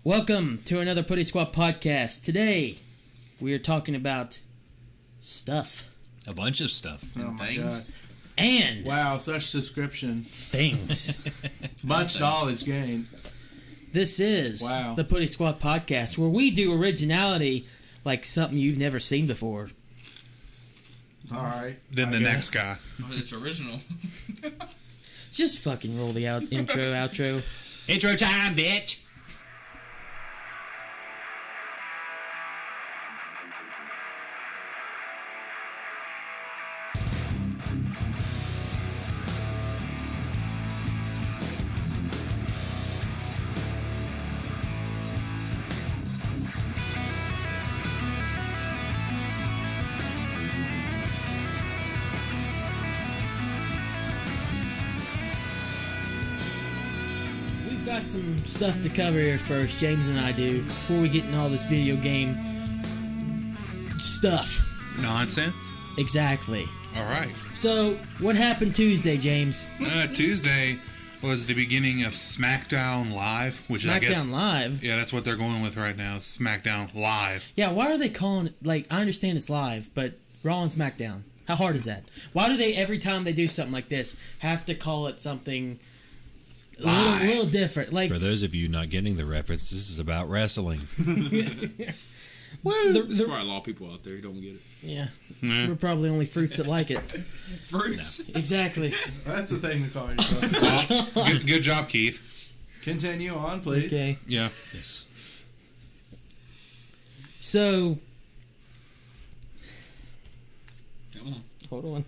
Welcome to another Puddy Squad Podcast. Today, we are talking about stuff. A bunch of stuff. Oh my things. God. And Wow, such description. things. Much knowledge gained. This is Wow. the Puddy Squad Podcast, where we do originality like something you've never seen before. All right. Then I the guess. next guy. Oh, it's original. Just fucking roll the intro, outro. Intro time, bitch. We've got some stuff to cover here first, James and I do, before we get into all this video game stuff. Nonsense. Exactly. All right. So, what happened Tuesday, James? Tuesday was the beginning of SmackDown Live, which I guess... SmackDown Live? Yeah, that's what they're going with right now, SmackDown Live. Yeah, why are they calling it, like, I understand it's live, but Raw and SmackDown, how hard is that? Why do they, every time they do something like this, have to call it something a little different? Like, For those of you not getting the reference, this is about wrestling. well, There's probably a lot of people out there who don't get it. yeah, Yeah. we're probably only fruits that like it. Fruits. Exactly. That's the thing to call yourself. Well, good job, Keith. Continue on, please. Okay, Yeah. Yes. so, Come on. hold on.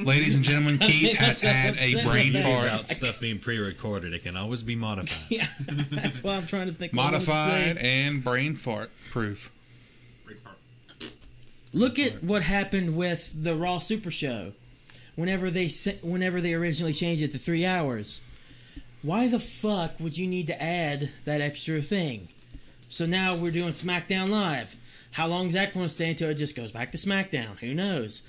Ladies and gentlemen, Keith has had a brain fart. About stuff being pre-recorded, it can always be modified. Yeah, that's why I'm trying to think of what to Modified say. and brain fart proof. Break fart. Look at what happened with the Raw Super Show. Whenever they originally changed it to 3 hours, why the fuck would you need to add that extra thing? So now we're doing SmackDown Live. How long is that going to stay until it just goes back to SmackDown? Who knows?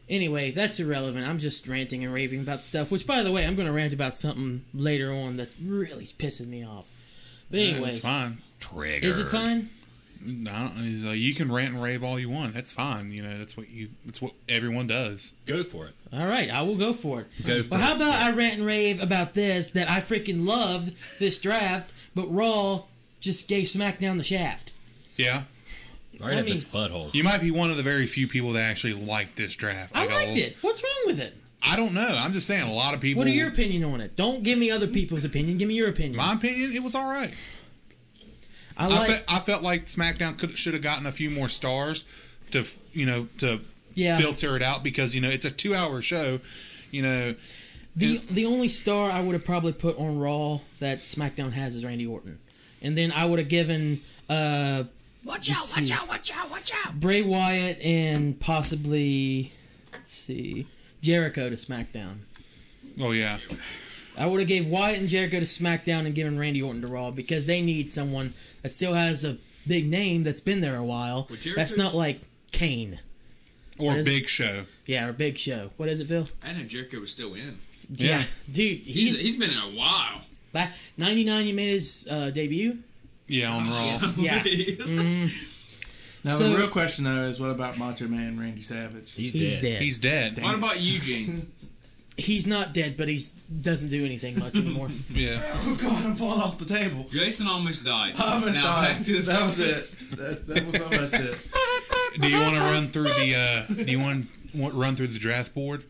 Anyway, that's irrelevant. I'm just ranting and raving about stuff. Which, by the way, I'm going to rant about something later on that really is pissing me off. But anyway, It's fine. Trigger. is it fine? No, you can rant and rave all you want. That's fine. You know, that's what everyone does. Go for it. All right, I will go for it. Go for Well, it. how about I rant and rave about this, that I freaking loved this draft, but Raw just gave SmackDown the shaft. Yeah. Right I up mean- its butthole. You might be one of the very few people that actually liked this draft. I liked it. What's wrong with it? I don't know. I'm just saying a lot of people... What are your opinion on it? Don't give me other people's opinion. Give me your opinion. My opinion, it was all right. I felt like SmackDown should have gotten a few more stars to yeah. filter it out because it's a 2-hour show. The only star I would have probably put on Raw that SmackDown has is Randy Orton, and then I would have given Watch out. Bray Wyatt and possibly Jericho to SmackDown. Oh yeah, I would have gave Wyatt and Jericho to SmackDown and given Randy Orton to Raw because they need someone that still has a big name that's been there a while. Well, Jericho's- That's not like Kane. or What is- Big Show. Yeah, or Big Show. What is it, Phil? I didn't know Jericho was still in. Yeah. Dude, He's been in a while. back 99 he made his debut. Yeah, on Raw. Yeah. Now, So- the real question, though, is what about Macho Man Randy Savage? He's He's dead. dead. He's dead. What about Eugene? He's not dead, but he doesn't do anything much anymore. Yeah. Oh, God, I'm falling off the table. Jason almost died. I almost Now died. back to the That was it. That was almost it. Do you want to run through the? Do you want run through the draft board?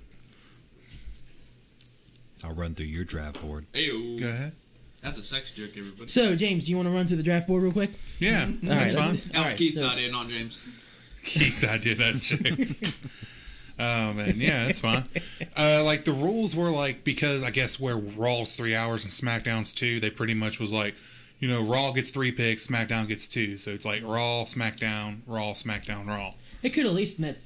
I'll run through your draft board. Ew. Go ahead. That's a sex joke, everybody. So, James, you want to run through the draft board real quick? Yeah, that's All right, fine. let's- That all was right, Keith's so- idea, not James. Keith, I did that joke. Oh man, yeah, that's fine. Like the rules were like because I guess where Raw's 3 hours and SmackDown's 2, they pretty much was like, Raw gets 3 picks, SmackDown gets 2, so it's like Raw, SmackDown, Raw, SmackDown, Raw. It could at least let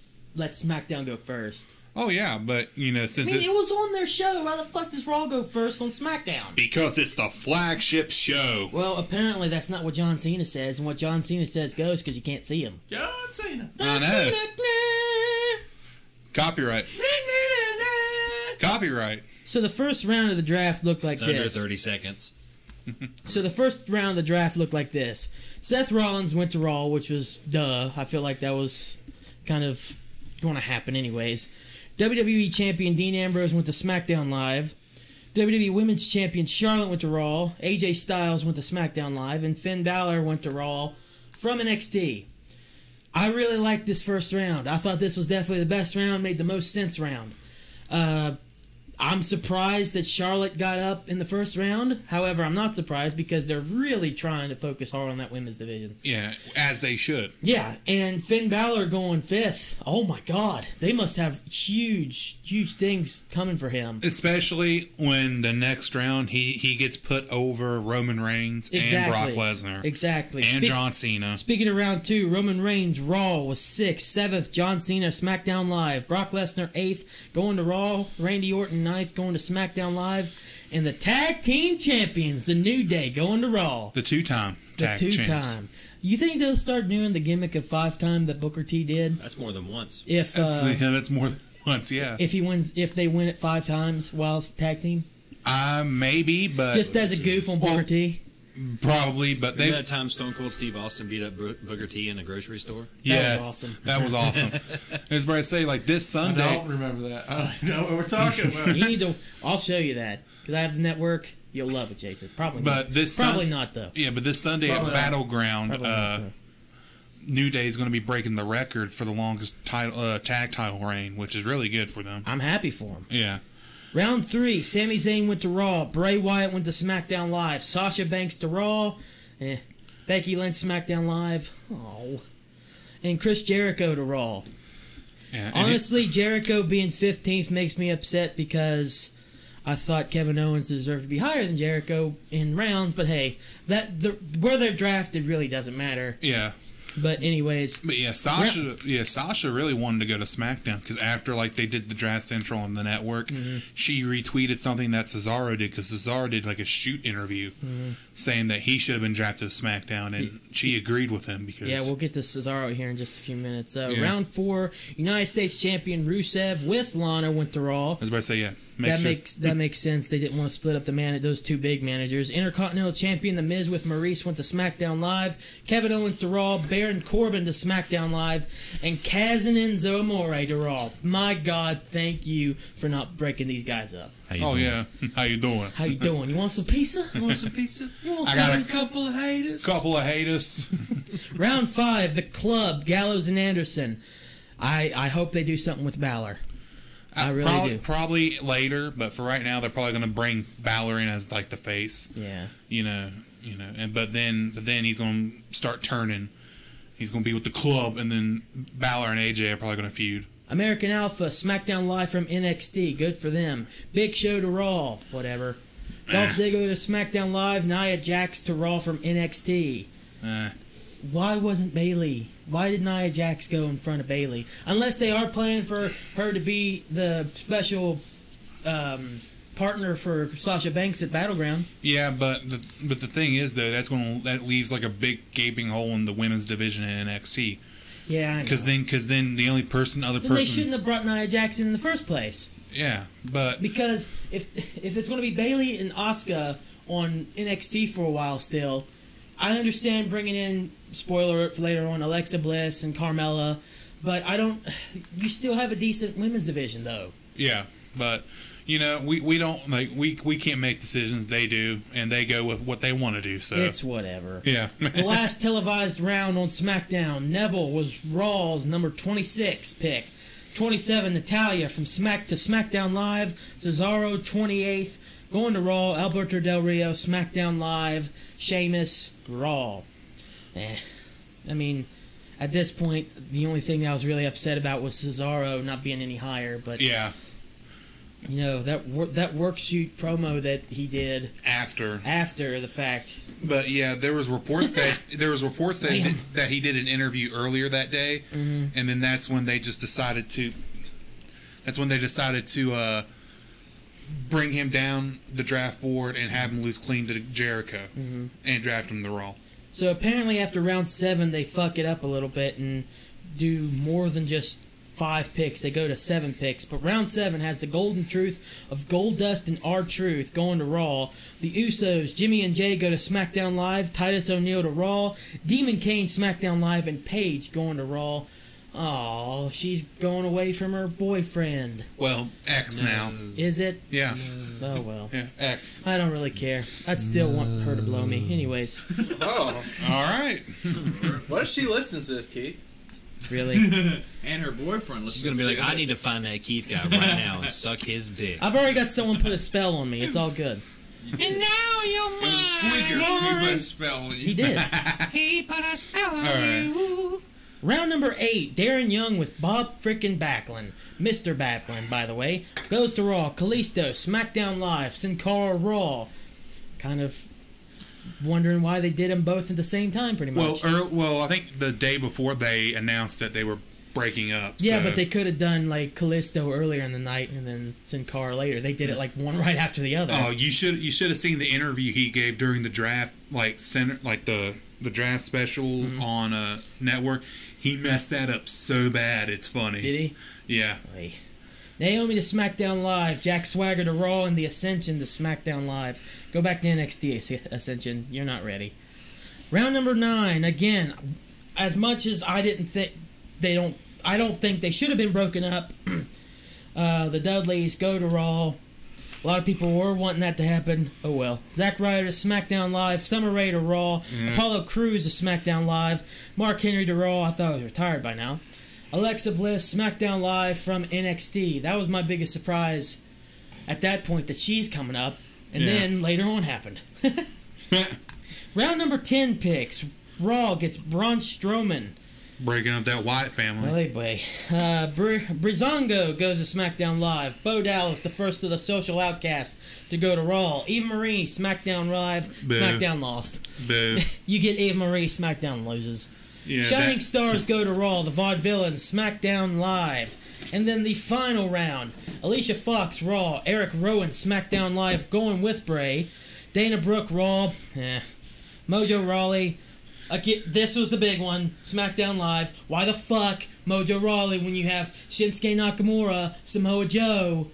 SmackDown go first. Oh yeah, but since I mean, it was on their show. Why the fuck does Raw go first on SmackDown? because it's the flagship show. Well, apparently that's not what John Cena says, and what John Cena says goes because you can't see him. John Cena. I know. Copyright. Copyright. So the first round of the draft looked like It's under this. 30 seconds. So the first round of the draft looked like this. Seth Rollins went to Raw, which was duh. I feel like that was kind of going to happen anyways. WWE Champion Dean Ambrose went to SmackDown Live. WWE Women's Champion Charlotte went to Raw. AJ Styles went to SmackDown Live. And Finn Balor went to Raw from NXT. I really liked this first round. I thought this was definitely the best round, made the most sense round. I'm surprised that Charlotte got up in the first round. However, I'm not surprised because they're really trying to focus hard on that women's division. Yeah, as they should. Yeah, and Finn Balor going 5th. Oh my God. They must have huge, huge things coming for him. Especially when the next round he gets put over Roman Reigns and Brock Lesnar. Exactly. And John Cena. Speaking of round 2, Roman Reigns, Raw was 6th. 7th, John Cena, SmackDown Live. Brock Lesnar, 8th, going to Raw. Randy Orton, 9th, going to SmackDown Live. And the Tag Team Champions, the New Day, going to Raw. The two-time tag champs. You think they'll start doing the gimmick of 5-time that Booker T did? That's more than once. If That's more than once, yeah. if they win it 5 times while it's tag team? Maybe, but... Just as a goof on Booker T? Probably, but they... Remember that time Stone Cold Steve Austin beat up Booker T in a grocery store? Yes. That was awesome. I was about to say, like, this Sunday... I don't remember that. I don't know what we're talking about. You need to... I'll show you that. Because I have the network. You'll love it, Jason. Probably but not. Probably not, though. Yeah, but this Sunday Probably at not. Battleground, New Day is going to be breaking the record for the longest tag title reign, which is really good for them. I'm happy for them. Yeah. Round 3, Sami Zayn went to Raw. Bray Wyatt went to SmackDown Live. Sasha Banks to Raw. Becky Lynch SmackDown Live. Oh. And Chris Jericho to Raw. Yeah, Honestly, Jericho being 15th makes me upset because I thought Kevin Owens deserved to be higher than Jericho in rounds. But hey, where they're drafted really doesn't matter. Yeah. But anyways, But yeah, Sasha really wanted to go to SmackDown because after like they did the Draft Central on the network, she retweeted something that Cesaro did because Cesaro did like a shoot interview saying that he should have been drafted to SmackDown, and she agreed with him because yeah, we'll get to Cesaro here in just a few minutes. Yeah. Round 4, United States Champion Rusev with Lana went to Raw. I was about to say That makes sense. They didn't want to split up those two big managers. Intercontinental Champion The Miz with Maurice went to SmackDown Live. Kevin Owens to Raw. Baron Corbin to SmackDown Live. And Kaz and Enzo Amore to Raw. My God, thank you for not breaking these guys up. yeah, how you doing? How you doing? You want some pizza? You want some pizza? You want I some got pizza? Couple of haters. Couple of haters. Round 5, The Club, Gallows and Anderson. I hope they do something with Balor. I really do. Probably later, but for right now, they're probably going to bring Balor in as like the face. Yeah. But then he's going to start turning. He's going to be with the Club, and then Balor and AJ are probably going to feud. American Alpha, SmackDown Live from NXT. Good for them. Big Show to Raw. Whatever. Dolph Ziggler to SmackDown Live. Nia Jax to Raw from NXT. Why wasn't Bayley? Why did Nia Jax go in front of Bayley? Unless they are planning for her to be the special partner for Sasha Banks at Battleground. Yeah, but the thing is though, that leaves like a big gaping hole in the women's division in NXT. Yeah, I know. Because then the only other person They shouldn't have brought Nia Jax in the first place. Yeah, but Because if it's going to be Bayley and Asuka on NXT for a while still, I understand bringing in, spoiler alert for later on, Alexa Bliss and Carmella, but you still have a decent women's division though. yeah, but we don't we can't make decisions. They do, and they go with what they want to do. So It's whatever. yeah. The last televised round on SmackDown, Neville was Raw's number 26 pick. 27, Natalya from SmackDown Live. Cesaro, 28th. Going to Raw, Alberto Del Rio, SmackDown Live. Sheamus, Raw. I mean, at this point, the only thing I was really upset about was Cesaro not being any higher. But Yeah. that work shoot promo that he did After the fact. But yeah, there was reports that that he did an interview earlier that day, and then that's when they decided to bring him down the draft board and have him lose clean to Jericho and draft him to Raw. So apparently after round 7 they fuck it up a little bit and do more than just 5 picks. They go to 7 picks. But round 7 has the golden truth of Goldust and R-Truth going to Raw. The Usos, Jimmy and Jay, go to SmackDown Live. Titus O'Neil to Raw. Demon Kane, SmackDown Live. And Paige going to Raw. Oh, she's going away from her boyfriend. Well, X now. Is it? Yeah. Oh, well. Yeah, X. I don't really care. I'd still want her to blow me. Anyways. Oh, All right. what if she listens to this, Keith? Really? And her boyfriend. She's gonna be like, I need to find that Keith guy right now and suck his dick. I've already got someone put a spell on me. It's all good. And now you're It was a squeaker. He put a spell on you. He did. He put a spell on right. you. Round number 8, Darren Young with Bob frickin' Backlund. Mr. Backlund, by the way. Goes to Raw. Kalisto, SmackDown Live. Sin Cara, Raw. Kind of wondering why they did them both at the same time, pretty much. Well, I think the day before they announced that they were breaking up. Yeah, so. but they could have done, like, Kalisto earlier in the night and then Sin Cara later. They did it, like, one right after the other. Oh, you should have seen the interview he gave during the draft, like the draft special on network. He messed that up so bad, it's funny. Did he? Yeah. Oy. Naomi to SmackDown Live. Jack Swagger to Raw, and the Ascension to SmackDown Live. Go back to NXT, Ascension. You're not ready. Round number 9. Again, as much as I didn't think I don't think they should have been broken up. The Dudleys go to Raw. A lot of people were wanting that to happen. Oh well. Zack Ryder to SmackDown Live. Summer Rae to Raw. Apollo Crews to SmackDown Live. Mark Henry to Raw. I thought he was retired by now. Alexa Bliss, SmackDown Live from NXT. That was my biggest surprise at that point, that she's coming up. And then later on happened. Round number 10 picks. Raw gets Braun Strowman. Breaking up that Wyatt family. Oy boy. Breezango goes to SmackDown Live. Bo Dallas, the first of the social outcasts to go to Raw. Eva Marie, SmackDown Live. Boo. SmackDown lost. Boo. You get Eva Marie, SmackDown loses. Yeah, Shining Stars go to Raw. The Vaudevillains, SmackDown Live. And then the final round. Alicia Fox, Raw. Eric Rowan, SmackDown Live, going with Bray. Dana Brooke, Raw. Mojo Rawley. This was the big one. SmackDown Live. Why the fuck Mojo Rawley when you have Shinsuke Nakamura, Samoa Joe,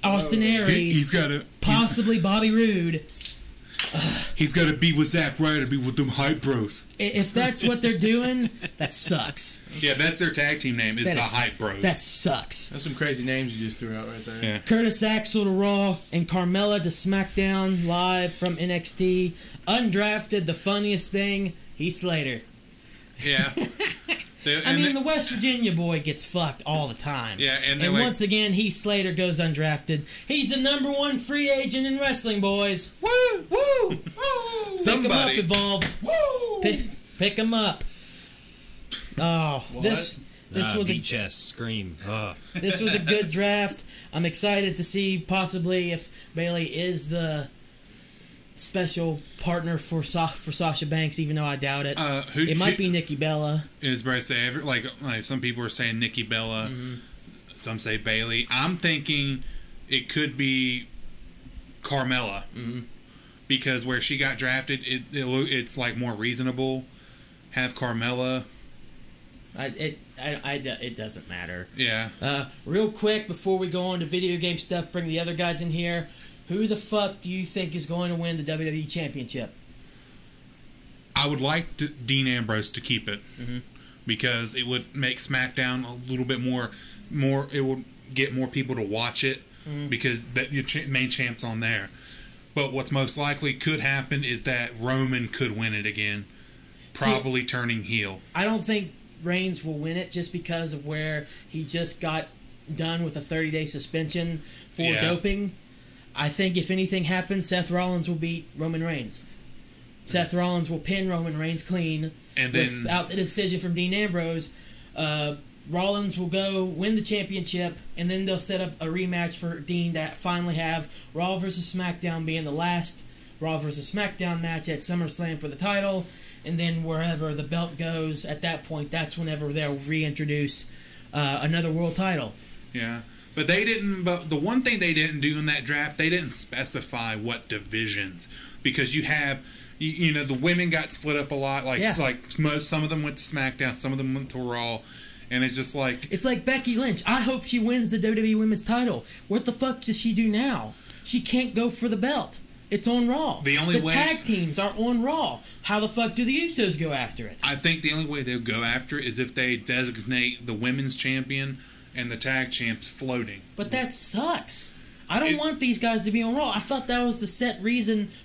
Austin Aries, he's got to possibly Bobby Roode. He's got to be with Zack Ryder, be with them hype bros. If that's what they're doing, that sucks. Yeah, that's their tag team name. Is That the is- hype bros. That sucks. That's some crazy names you just threw out right there. Yeah. Curtis Axel to Raw and Carmella to SmackDown Live from NXT. Undrafted, the funniest thing, Heath Slater. Yeah. I mean, the West Virginia boy gets fucked all the time. Yeah, and and like, once again, Heath Slater goes undrafted. He's the number 1 free agent in wrestling, boys. Woo! Woo! Woo! Somebody- Pick him up, Evolve. woo! Pick him up. Oh, this was beat chest, scream. this was a good draft. I'm excited to see possibly if Bayley is the special partner for Sasha Banks, even though I doubt it. It might be Nikki Bella. Is where I say like some people are saying Nikki Bella, some say Bailey. I'm thinking it could be Carmella because where she got drafted, it's like more reasonable. Have Carmella. It doesn't matter. Yeah. Real quick before we go on to video game stuff, bring the other guys in here. Who the fuck do you think is going to win the WWE Championship? I would like Dean Ambrose to keep it because it would make SmackDown a little bit more. It would get more people to watch it because your main champ's on there. But what's most likely could happen is that Roman could win it again, probably turning heel. I don't think Reigns will win it just because of where he just got done with a 30-day suspension for doping. I think if anything happens, Seth Rollins will beat Roman Reigns. Seth Rollins will pin Roman Reigns clean And then, without the decision from Dean Ambrose. Rollins will go win the championship, and then they'll set up a rematch for Dean to finally have Raw vs. SmackDown being the last Raw vs. SmackDown match at SummerSlam for the title, and then wherever the belt goes at that point, that's whenever they'll reintroduce another world title. yeah. But they didn't. But the one thing they didn't do in that draft, they didn't specify what divisions, because you have, the women got split up a lot. Like some of them went to SmackDown, some of them went to Raw, And it's just like... It's like Becky Lynch. I hope she wins the WWE Women's title. What the fuck does she do now? She can't go for the belt. It's on Raw. The only way... tag teams are on Raw. How the fuck do the Usos go after it? I think the only way they'll go after it is if they designate the women's champion and the tag champs floating. But that sucks. I don't want these guys to be on Raw. I thought that was the set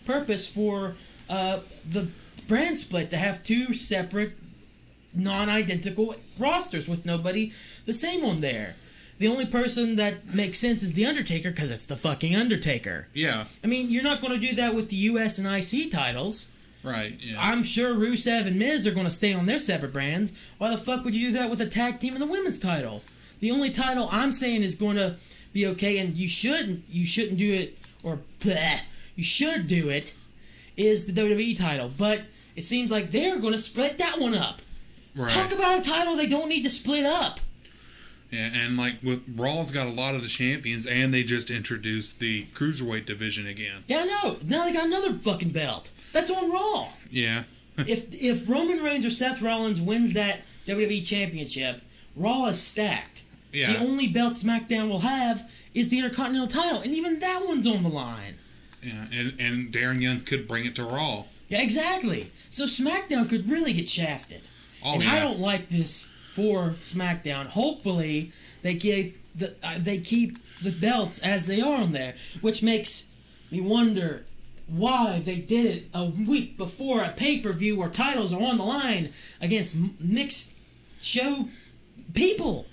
purpose for the brand split, to have two separate, non-identical rosters with nobody the same on there. The only person that makes sense is The Undertaker, because it's the fucking Undertaker. Yeah. I mean, you're not going to do that with the US and IC titles. Right, yeah. I'm sure Rusev and Miz are going to stay on their separate brands. Why the fuck would you do that with a tag team and the women's title? The only title I'm saying is going to be okay, and you shouldn't do it, or bleh, you should do it, is the WWE title. But it seems like they're going to split that one up. Right. Talk about a title they don't need to split up. Yeah, and like with Raw's got a lot of the champions, and they just introduced the Cruiserweight division again. Yeah, I know. Now they got another fucking belt. That's on Raw. Yeah. If Roman Reigns or Seth Rollins wins that WWE Championship, Raw is stacked. Yeah. The only belt SmackDown will have is the Intercontinental title, and even that one's on the line. Yeah, and Darren Young could bring it to Raw. Yeah, exactly. So SmackDown could really get shafted. Oh, and yeah. I don't like this for SmackDown. Hopefully, they keep the belts as they are on there, which makes me wonder why they did it a week before a pay-per-view where titles are on the line against mixed show people.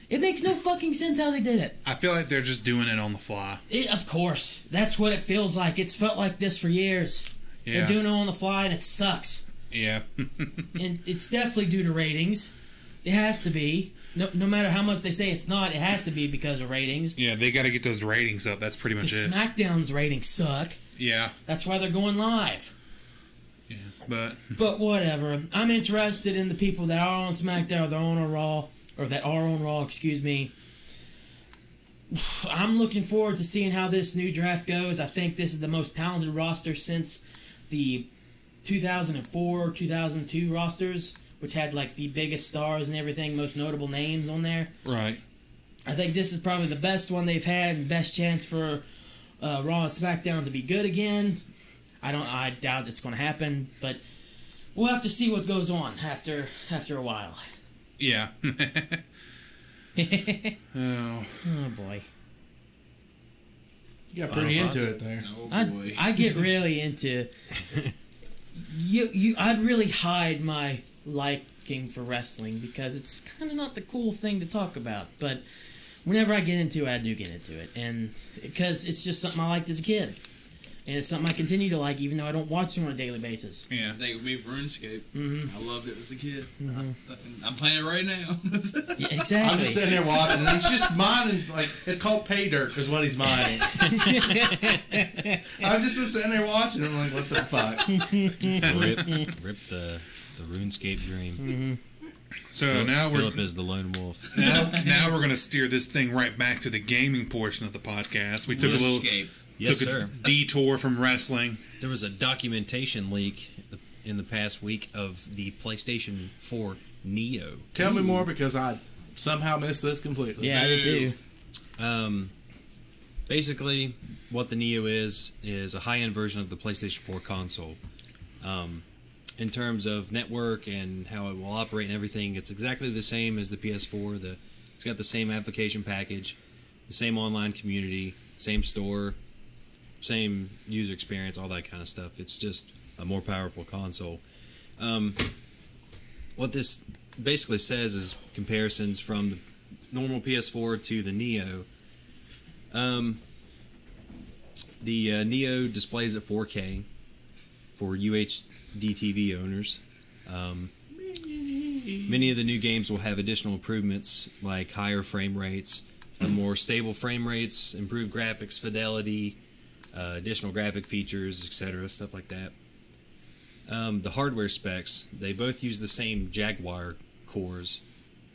It makes no fucking sense how they did it. I feel like they're just doing it on the fly. Of course. That's what it feels like. It's felt like this for years. Yeah. They're doing it on the fly, and it sucks. Yeah. And it's definitely due to ratings. It has to be. No matter how much they say it's not, it has to be because of ratings. Yeah, they got to get those ratings up. That's pretty much it. SmackDown's ratings suck. Yeah. That's why they're going live. Yeah, but whatever. I'm interested in the people that are on SmackDown, or that are on Raw, or that are on Raw, excuse me. I'm looking forward to seeing how this new draft goes. I think this is the most talented roster since the 2004, 2002 rosters, which had like the biggest stars and everything, most notable names on there. right. I think this is probably the best one they've had, and best chance for Raw and SmackDown to be good again. I doubt it's going to happen, but we'll have to see what goes on after a while. Yeah. Oh. Oh boy. You got pretty into it there. Oh boy. I get really into I'd really hide my liking for wrestling because it's kind of not the cool thing to talk about, but whenever I get into it, I do get into it, and because it's just something I liked as a kid, and it's something I continue to like even though I don't watch it on a daily basis. Yeah. They with me RuneScape. Mm-hmm. I loved it as a kid. I'm playing it right now. Yeah, exactly. I'm just sitting there watching. He's just mining, like, it's called pay dirt is what he's mining. I've just been sitting there watching. I'm like, what the fuck? Rip the RuneScape dream. Mm-hmm. So now Philip is the lone wolf. now we're going to steer this thing right back to the gaming portion of the podcast. We took RuneScape. Yes, took sir. a detour from wrestling. There was a documentation leak in the past week of the PlayStation 4 Neo. Tell me more because I somehow missed this completely. Yeah, I do too. Basically, what the Neo is a high-end version of the PlayStation 4 console. In terms of network and how it will operate and everything, it's exactly the same as the PS4. It's got the same application package, the same online community, same store, same user experience, all that kind of stuff. It's just a more powerful console. What this basically says is comparisons from the normal PS4 to the Neo. The Neo displays at 4K for UHD TV owners. Many of the new games will have additional improvements like higher frame rates, more stable frame rates, improved graphics fidelity, additional graphic features, etc., stuff like that. The hardware specs, they both use the same Jaguar cores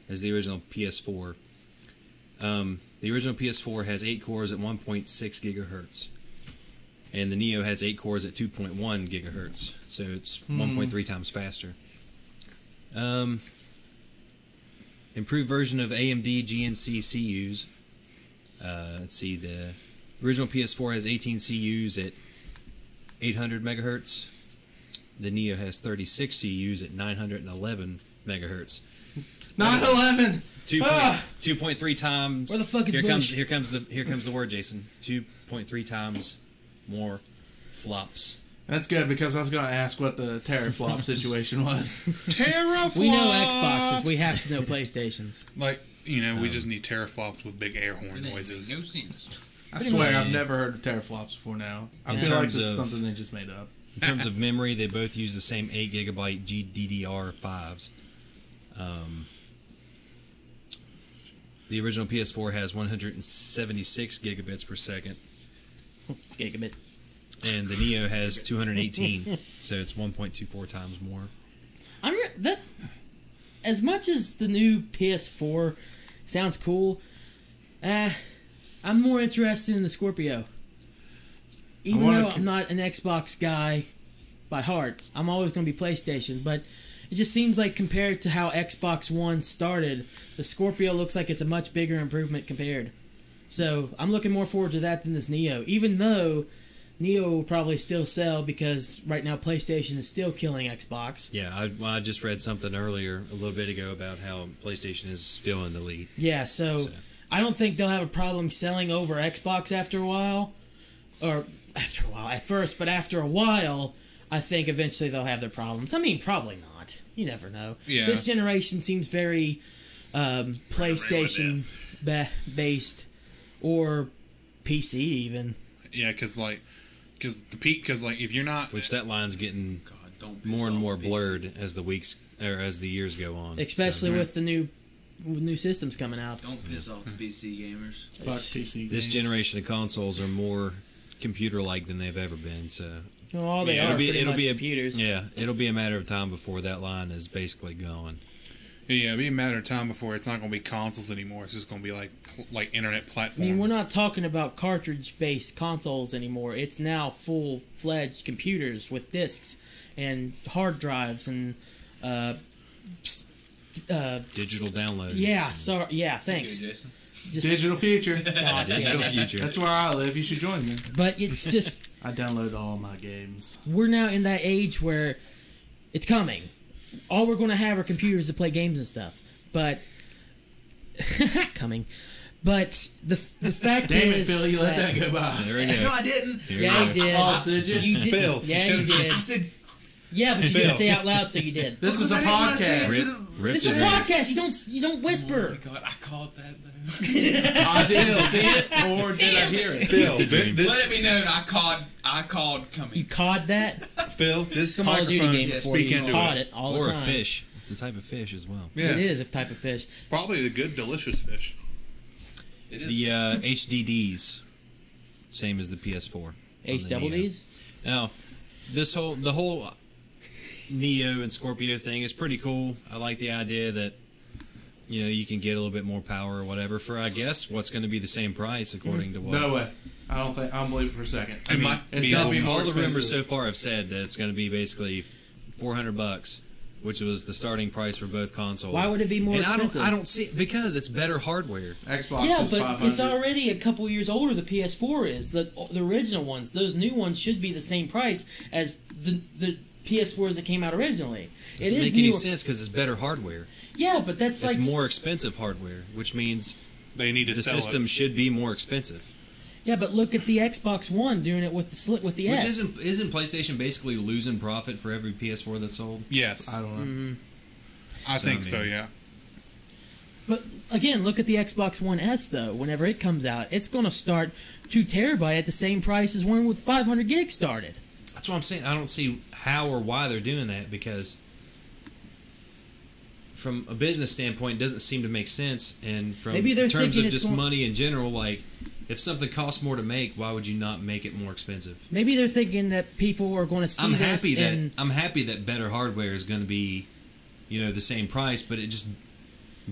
as the original PS4. The original PS4 has 8 cores at 1.6 gigahertz, and the Neo has 8 cores at 2.1 gigahertz, so it's 1.3 times faster. improved version of AMD GNC CUs. Let's see, the original PS4 has 18 CUs at 800 megahertz. The Neo has 36 CUs at 911 megahertz. 9/11. 2.3 times. Where the fuck is here Bush? comes the word, Jason. 2.3 times more flops. That's good because I was going to ask what the teraflop situation was. Teraflops. We know Xboxes. We have to know PlayStations. Like, we just need teraflops with big air horn It ain't noises. make no sense. I swear I've never heard of teraflops before now. I In feel like terms this is of- something they just made up. In terms of memory, they both use the same 8 gigabyte GDDR5s. The original PS4 has 176 gigabits per second, Gigabit. and the Neo has 218, so it's 1.24 times more. That as much as the new PS4 sounds cool, I'm more interested in the Scorpio. Even though I'm not an Xbox guy by heart, I'm always going to be PlayStation. But it just seems like compared to how Xbox One started, the Scorpio looks like it's a much bigger improvement compared. So I'm looking more forward to that than this Neo. Even though Neo will probably still sell because right now PlayStation is still killing Xbox. Yeah, I just read something earlier, a little bit ago, about how PlayStation is still in the lead. Yeah, so I don't think they'll have a problem selling over Xbox after a while. Or after a while, at first, but after a while, I think eventually they'll have their problems. I mean, probably not. You never know. Yeah. This generation seems very PlayStation based or PC even. Yeah, because if you're not, Which that line's getting God, don't piss more and off more PC. blurred as the weeks or as the years go on. Especially So, with the new systems coming out. Don't piss off the PC gamers. Fuck PC this games. generation of consoles are more computer-like than they've ever been. So Well, all they it'll are be- pretty it'll much be a- computers. yeah, it'll be a matter of time before that line is basically gone. it'll be a matter of time before it's not going to be consoles anymore. It's just going to be like internet I platforms. mean, we're not talking about cartridge-based consoles anymore. It's now full-fledged computers with discs and hard drives and Digital downloads. yeah. Sorry. Yeah. Thanks. Okay, Jason. Just, Digital future. God Digital damn it. future. That's where I live. You should join me. But it's just I download all my games. we're now in that age where it's coming. All we're going to have are computers to play games and stuff. But coming. But the fact Damn it, is, Phil, you let that go by. There we go. No, I didn't. Here we Yeah, go. you did. Oh, did you? You did. Phil, Yeah, you you should've did. I said, Yeah, but you Phil. didn't say out loud, so you did. This is a I didn't wanna say podcast. it. Rip This the is a rip. podcast. You don't oh whisper. my God, I caught that though. I didn't see it, or did I hear it? Phil, Let it be known, I called You coming. caught that Phil, this is a Call of Duty microphone. game yes, before Speak you into caught it. it all the Or time. a fish. It's a type of fish as well. Yeah, It is a type of fish. probably a good, delicious fish. It is. The HDDs, same as the PS4. H on the double Neo. D's. Now, the whole Neo and Scorpio thing is pretty cool. I like the idea that you can get a little bit more power or whatever for, I guess, what's going to be the same price according to what. No way. I don't believe it for a second. It might it's be gotta be awesome. more all the rumors so expensive. far have said that it's going to be basically $400, which was the starting price for both consoles. Why would it be more and expensive? I don't see because it's better hardware. Xbox Yeah, is but 500. it's already a couple years older. The PS4 is the original ones. Those new ones should be the same price as the PS4s that came out originally. It Doesn't is make any newer. sense because it's better hardware. Yeah, but that's like It's more expensive hardware, which means They need to the sell E system it. should be more expensive. Yeah, but look at the Xbox One doing it with the Which S. isn't PlayStation basically losing profit for every PS4 that's sold? Yes, I don't know. Mm-hmm. I think I so. mean- Yeah. But again, look at the Xbox One S though. Whenever it comes out, it's going to start 2 terabyte at the same price as one with 500 gigs started. That's what I'm saying. I don't see how or why they're doing that because from a business standpoint, it doesn't seem to make sense. And from Maybe they're in terms thinking of it's just going- money in general, like if something costs more to make, why would you not make it more expensive? Maybe they're thinking that people are going to see I'm this happy that and I'm happy that better hardware is going to be, the same price, but it just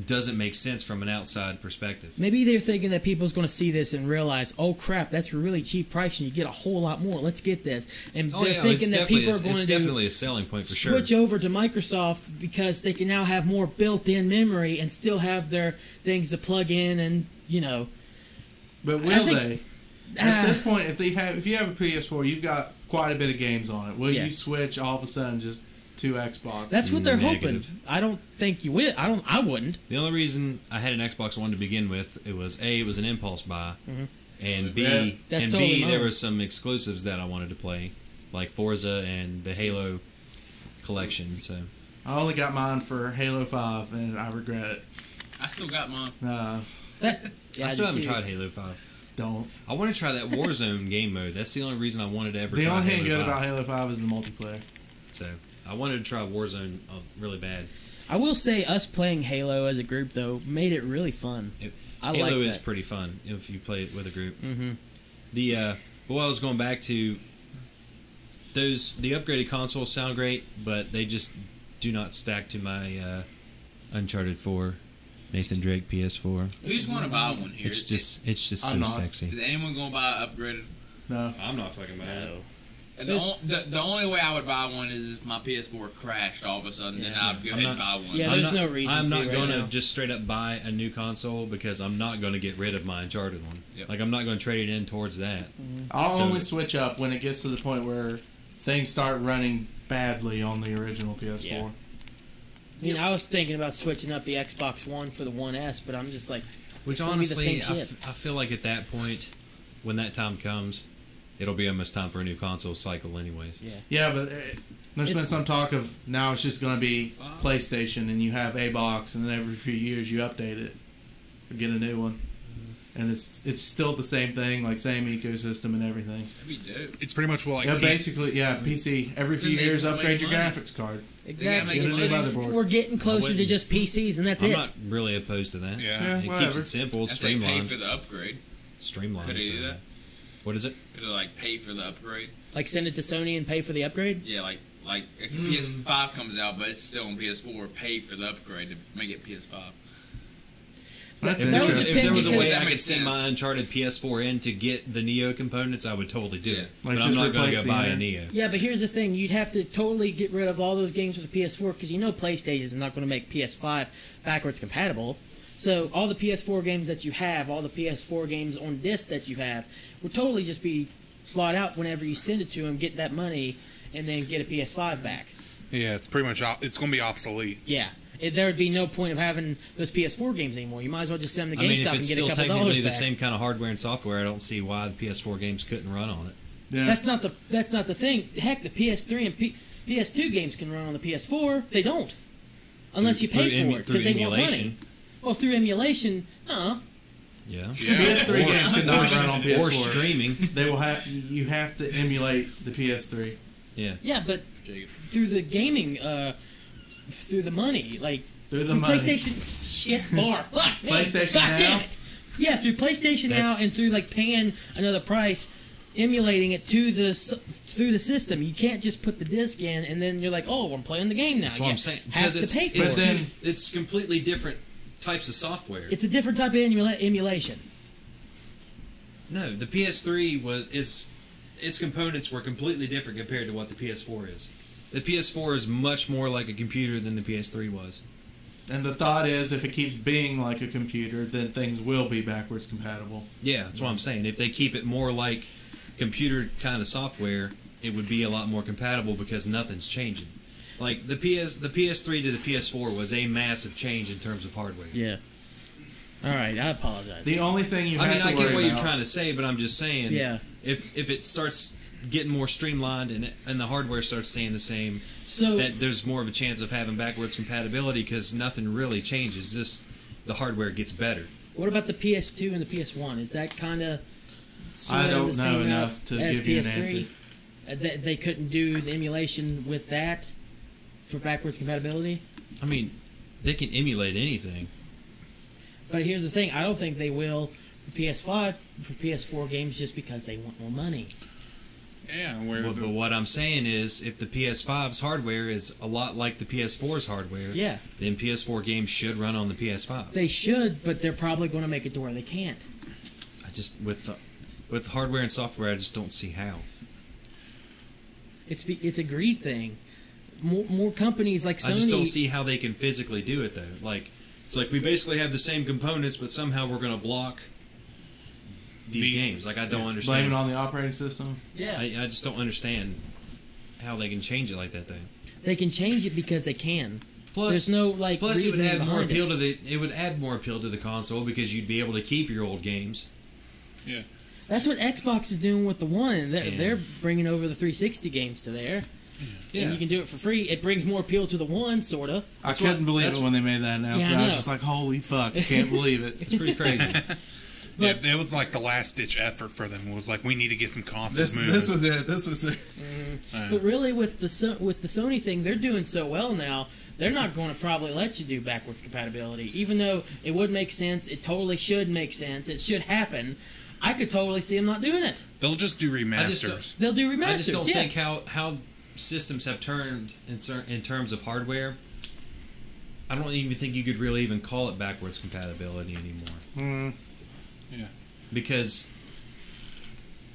doesn't make sense from an outside perspective. Maybe they're thinking that people's going to see this and realize, oh crap, that's a really cheap price and you get a whole lot more. Let's get this. And they're thinking that people are going to definitely a selling point for switch over to Microsoft because they can now have more built-in memory and still have their things to plug in and, you know. But will they? At this point, if you have a PS4, you've got quite a bit of games on it. Will you switch all of a sudden just to Xbox? That's what they're Negative. hoping. I don't think you will. I wouldn't. The only reason I had an Xbox One to begin with, it was an impulse buy, and B, there were some exclusives that I wanted to play, like Forza and the Halo collection. So I only got mine for Halo 5, and I regret it. I still got mine. I still haven't tried Halo 5. Don't. I want to try that Warzone game mode. That's the only reason I wanted to ever try Halo 5. The only thing good about Halo 5 is the multiplayer. So I wanted to try Warzone really bad. I will say us playing Halo as a group, though, made it really fun. Halo is pretty fun if you play it with a group. But what I was going back to, the upgraded consoles sound great, but they just do not stack to my Uncharted 4 Nathan Drake PS4. Who's going to buy one here? It's just so sexy. Is anyone going to buy an upgraded? No. I'm not fucking buying it. The only way I would buy one is if my PS4 crashed all of a sudden, then I'd go ahead and buy one. Yeah, there's no reason I'm not to going to just straight up buy a new console because I'm not going to get rid of my Uncharted one. Yep. Like, I'm not going to trade it in towards that. I'll only switch up when it gets to the point where things start running badly on the original PS4. Yeah. I mean, I was thinking about switching up the Xbox One for the One S, but I'm just like, which honestly, I feel like at that point, when that time comes, it'll be almost time for a new console cycle anyways. Yeah, but there's been some talk of now it's just going to be PlayStation, and you have a box, and then every few years you update it or get a new one. And it's still the same thing, like same ecosystem and everything. That'd be dope. It's pretty much what basically, PC. Every few years, upgrade your graphics card. Exactly. Get a new motherboard. We're getting closer to just PCs, and that's I'm not really opposed to that. Yeah, it keeps it simple, it's streamlined. Pay for the upgrade. Streamlined. Could they do that? What is it? Could they like pay for the upgrade? Like send it to Sony and pay for the upgrade? Yeah, like if PS5 comes out, but it's still on PS4, pay for the upgrade to make it PS5. That's if there was a way I could sense. send my Uncharted PS4 in to get the Neo components, I would totally do it. Like, but I'm not going to go buy a Neo. Yeah, but here's the thing. You'd have to totally get rid of all those games with the PS4 because you know PlayStation is not going to make PS5 backwards compatible. So all the PS4 games that you have, all the PS4 games on disc that you have, would totally just be slot out whenever you send it to them, get that money, and then get a PS5 back. Yeah, it's pretty much it's going to be obsolete. Yeah. There would be no point of having those PS4 games anymore. You might as well just send them to GameStop and get a couple dollars back. If it's still technically the same kind of hardware and software, I don't see why the PS4 games couldn't run on it. Yeah. That's not the thing. Heck, the PS3 and PS2 games can run on the PS4. They don't, unless you pay for it because they want money. Well, through emulation, Yeah. PS3 games could not run on PS4 or streaming. They will have you have to emulate the PS3. Yeah. Yeah, but through the gaming. Through the money, like through the money. PlayStation, shit, bar, fuck, PlayStation God Now. Damn it. Yeah, through PlayStation Now and through like paying another price, emulating it through the system. You can't just put the disc in and then you're like, oh, I'm playing the game now. That's what I'm saying. Have to pay for it. It's completely different types of software. It's a different type of emulation. No, the PS3 its components were completely different compared to what the PS4 is. The PS4 is much more like a computer than the PS3 was. And the thought is, if it keeps being like a computer, then things will be backwards compatible. Yeah, that's what I'm saying. If they keep it more like computer kind of software, it would be a lot more compatible because nothing's changing. Like the PS3 to the PS4 was a massive change in terms of hardware. Yeah. All right, I apologize. The only thing you have to worry about... I get what you're trying to say, but I'm just saying, yeah. if it starts getting more streamlined and the hardware starts staying the same, so that there's more of a chance of having backwards compatibility because nothing really changes. Just the hardware gets better. What about the PS2 and the PS1? Is that kind of I don't know enough to give you an answer. They couldn't do the emulation with that for backwards compatibility? I mean, they can emulate anything. But here's the thing. I don't think they will for PS5, for PS4 games just because they want more money. Yeah, But what I'm saying is, if the PS5's hardware is a lot like the PS4's hardware, Yeah. then PS4 games should run on the PS5. They should, but they're probably going to make it to where they can't. I just with hardware and software, I just don't see how. It's a greed thing. More companies like Sony. I just don't see how they can physically do it though. Like it's like we basically have the same components, but somehow we're going to block these games. Like I don't understand. Blame it on the operating system. Yeah. I just don't understand how they can change it like that though. They can change it because they can. Plus, there's no like. Plus, it would reasoning add more behind appeal to the. It would add more appeal to the console because you'd be able to keep your old games. Yeah. That's what Xbox is doing with the One. They're, Yeah. they're bringing over the 360 games to there. Yeah. And you can do it for free. It brings more appeal to the One, sort of. I couldn't believe it when they made that announcement. Yeah, I I was know. just like, holy fuck, I can't believe it. It's pretty crazy. Yeah, it was like the last ditch effort for them. It was like, we need to get some consoles moving. This was it. This was it. But really, with the Sony thing, they're doing so well now, they're not going to probably let you do backwards compatibility. Even though it would make sense, it totally should make sense, it should happen. I could totally see them not doing it. They'll just do remasters. They'll do remasters. I just don't yeah. think how systems have turned in terms of hardware. I don't even think you could really even call it backwards compatibility anymore. Yeah. Because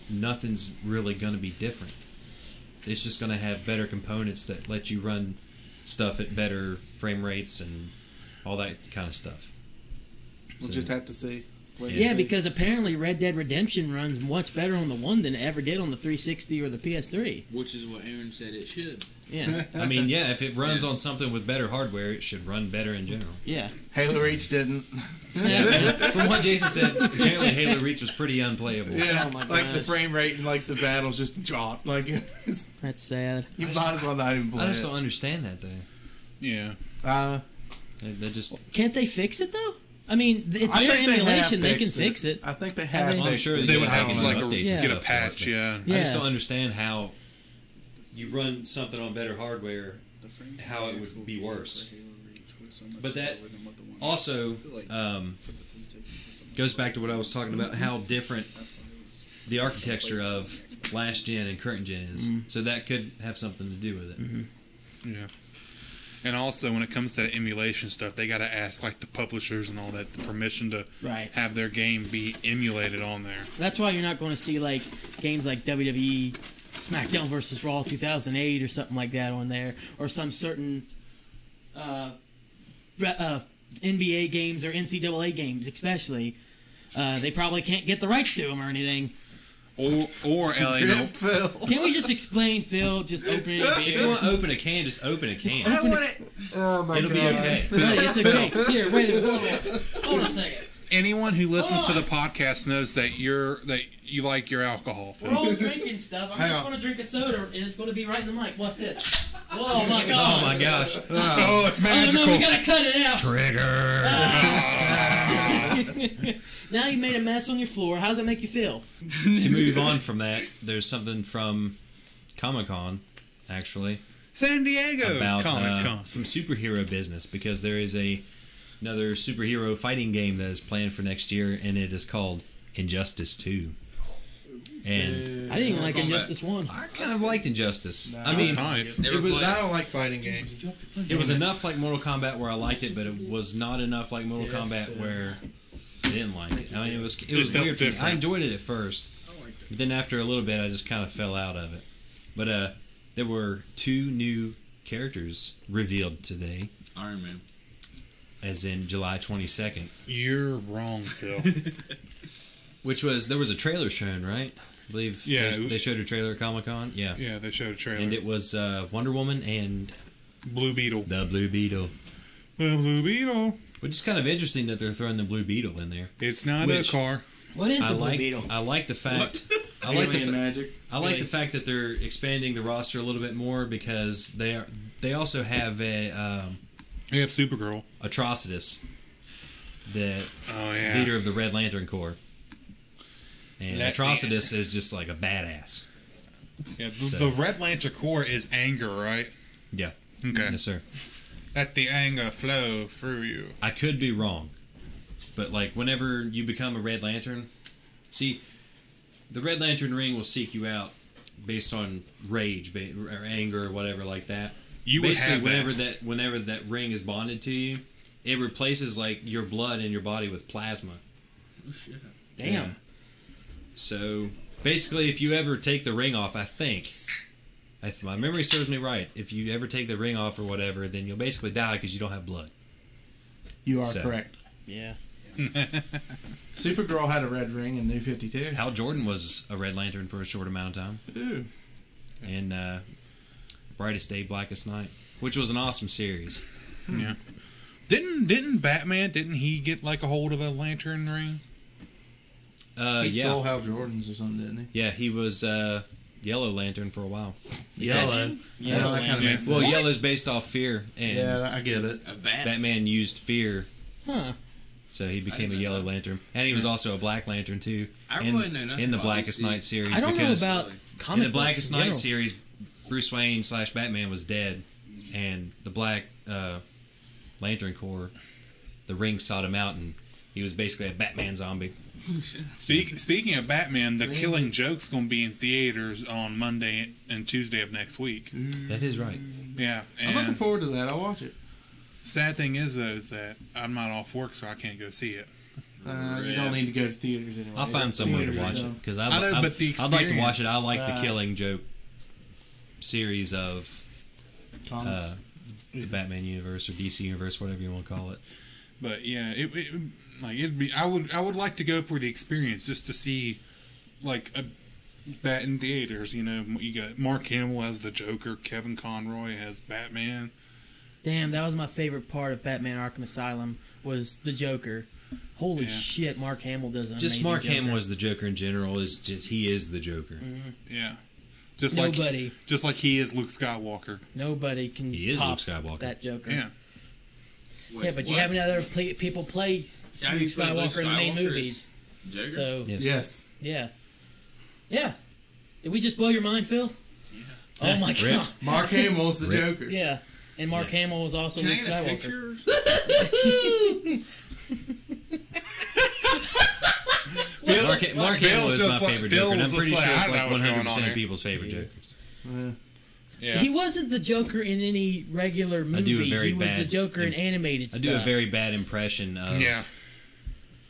nothing's really going to be different. It's just going to have better components that let you run stuff at better frame rates and all that kind of stuff. We'll just have to see. Wait and Yeah, see. because apparently Red Dead Redemption runs much better on the One than it ever did on the 360 or the PS3. Which is what Aaron said it should. Yeah, I mean, yeah, if it runs on something with better hardware, it should run better in general. yeah. Halo Reach didn't. Yeah, from what Jason said, apparently Halo Reach was pretty unplayable. Yeah, Oh my like the gosh. frame rate and like the battles just dropped. Like it's, That's sad. you might as well not even play I just it. don't understand that, though. Yeah. They just... Can't they fix it though? I mean, it's I their think they have emulation. They can fixed fix it. I think they have. Well, I'm fixed sure it. They would Yeah, have to I like can update get a stuff for it, patch, but- yeah. I just Yeah. don't understand how you run something on better hardware, how it would be worse. But that also goes back to what I was talking about, how different the architecture of last gen and current gen is. So that could have something to do with it. Yeah. And also, when it comes to that emulation stuff, they got to ask like the publishers and all that the permission to Right. have their game be emulated on there. That's why you're not going to see like games like WWE SmackDown vs. Raw 2008 or something like that on there, or some certain NBA games or NCAA games, especially. They probably can't get the rights to them or anything. Or LA Rip Phil. Can we just explain, Phil? Just opening a If you beer. want to open a can, just open a can. I want it. Oh my It'll be okay. It's okay. Here, wait. Hold on a second. anyone who listens to the podcast knows that you like your alcohol. We're all drinking stuff. I'm just going to drink a soda, and it's going to be right in the mic. Watch this. Whoa, my God. Oh my gosh. Oh, it's Oh, magical. no, we got to cut it out. Trigger. Now you made a mess on your floor. How does that make you feel? To move on from that, there's something from Comic-Con, actually, San Diego about Comic Con. some superhero business, because there is another superhero fighting game that is planned for next year, and it is called Injustice 2. And I didn't even like Injustice 1. I kind of liked Injustice. I That's mean, nice. it was I don't like fighting games. it was enough like Mortal Kombat where I liked it, but it was not enough like Mortal Kombat where I didn't like it. I mean, it was felt weird. For me. different. I enjoyed it at first, but then after a little bit, I just kind of fell out of it. But there were 2 new characters revealed today, Iron Man. as in July 22nd, You're wrong, Phil. which was there was a trailer shown, right? I believe Yeah. they showed a trailer at Comic-Con. Yeah. Yeah, they showed a trailer. And it was Wonder Woman and Blue Beetle. the Blue Beetle. The Blue Beetle. Which is kind of interesting that they're throwing the Blue Beetle in there. It's not Which- a car. What is I the Blue like Beetle? I like the fact I like the magic. I like the fact that they're expanding the roster a little bit more, because they also have a They have Supergirl. Atrocitus, the Oh, yeah. leader of the Red Lantern Corps. And That- Atrocitus is just like a badass. Yeah, So- the Red Lantern Corps is anger, right? Yeah. Okay. Yes, sir. Let the anger flow through you. I could be wrong, but like whenever you become a Red Lantern, see, the Red Lantern ring will seek you out based on rage or anger or whatever like that. You would have whenever that ring is bonded to you, it replaces like your blood in your body with plasma. Oh shit! Damn. Yeah. So basically, if you ever take the ring off, I think, if my memory serves me right, if you ever take the ring off or whatever, then you'll basically die because you don't have blood. You are correct. Yeah. Supergirl had a red ring in New 52. Hal Jordan was a Red Lantern for a short amount of time. Ooh. And Brightest Day, Blackest Night, which was an awesome series. Yeah. Didn't Batman? Didn't he get like a hold of a lantern ring? He stole Hal Jordan's or something, didn't he? Yeah, he was Yellow Lantern for a while. Yellow. Yellow that kind of makes Well, sense. Yellow's based off fear, and Yeah, I get it. A bat. Batman used fear, Huh. so he became a Yellow Lantern, and he was also a Black Lantern too. I really know nothing in the about Blackest DC. Night series. I don't know because about in comic the Blackest books in Night general. series, Bruce Wayne / Batman was dead, and the Black Lantern Corps, the ring sought him out, and he was basically a Batman zombie. Speaking of Batman, The Killing Joke's going to be in theaters on Monday and Tuesday of next week. That is right. Yeah, I'm looking and forward to that. I'll watch it. sad thing is though is that I'm not off work, so I can't go see it. You don't need to go to theaters anymore. I'll find some way to Theaters are watch dumb. it because I know, but the I'd like to watch it. I experience, like the Killing Joke series of Comics. the Batman universe or DC universe, whatever you want to call it. But yeah, it'd be. I would like to go for the experience just to see, like a Bat in theaters. You know, you got Mark Hamill as the Joker, Kevin Conroy as Batman. Damn, that was my favorite part of Batman Arkham Asylum was the Joker. Holy shit, Mark Hamill does an Just amazing Mark Joker. Hamill as the Joker in general he is the Joker. Mm-hmm. Yeah, just Nobody like he is Luke Skywalker. can He is top Luke Skywalker. that Joker. Yeah, Wait, Yeah, but you what? have other people play Yeah, Luke he played Luke Skywalker in the main Skywalker movies. as Joker? So Yes. Yes. yeah. Did we just blow your mind, Phil? Yeah. Oh my Rip. god. Mark Hamill's the Rip. Joker. Yeah. And Mark Hamill was also Can I Luke get a Skywalker. picture? Mark Hamill is just my like- favorite Bill Joker, and was I'm pretty just sure like, it's I like know what's going on 100% here. of people's favorite Jokers. yeah. He wasn't the Joker in any regular movie. do a very he was the bad Joker in animated I stuff. do a very bad impression Yeah.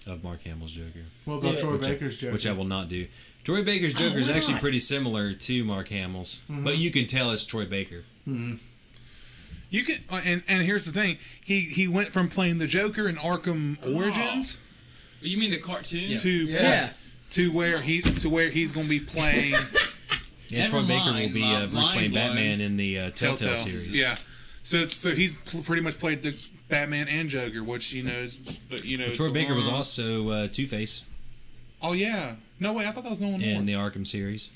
of Mark Hamill's Joker, What about Yeah. Troy Baker's Joker? which I will not do. Troy Baker's Joker is why actually not? pretty similar to Mark Hamill's, but you can tell it's Troy Baker. You can, and here's the thing: he went from playing the Joker in Arkham Origins You mean the cartoon? to Yes. to where he's going to be playing Yeah, Never Troy Baker will mind, be my Bruce Wayne mind blown. Batman in the Telltale series. Yeah, so he's pretty much played the Batman and Joker, which Troy Baker was also Two-Face Oh yeah, no wait, I thought that was Nolan North. in the Arkham series.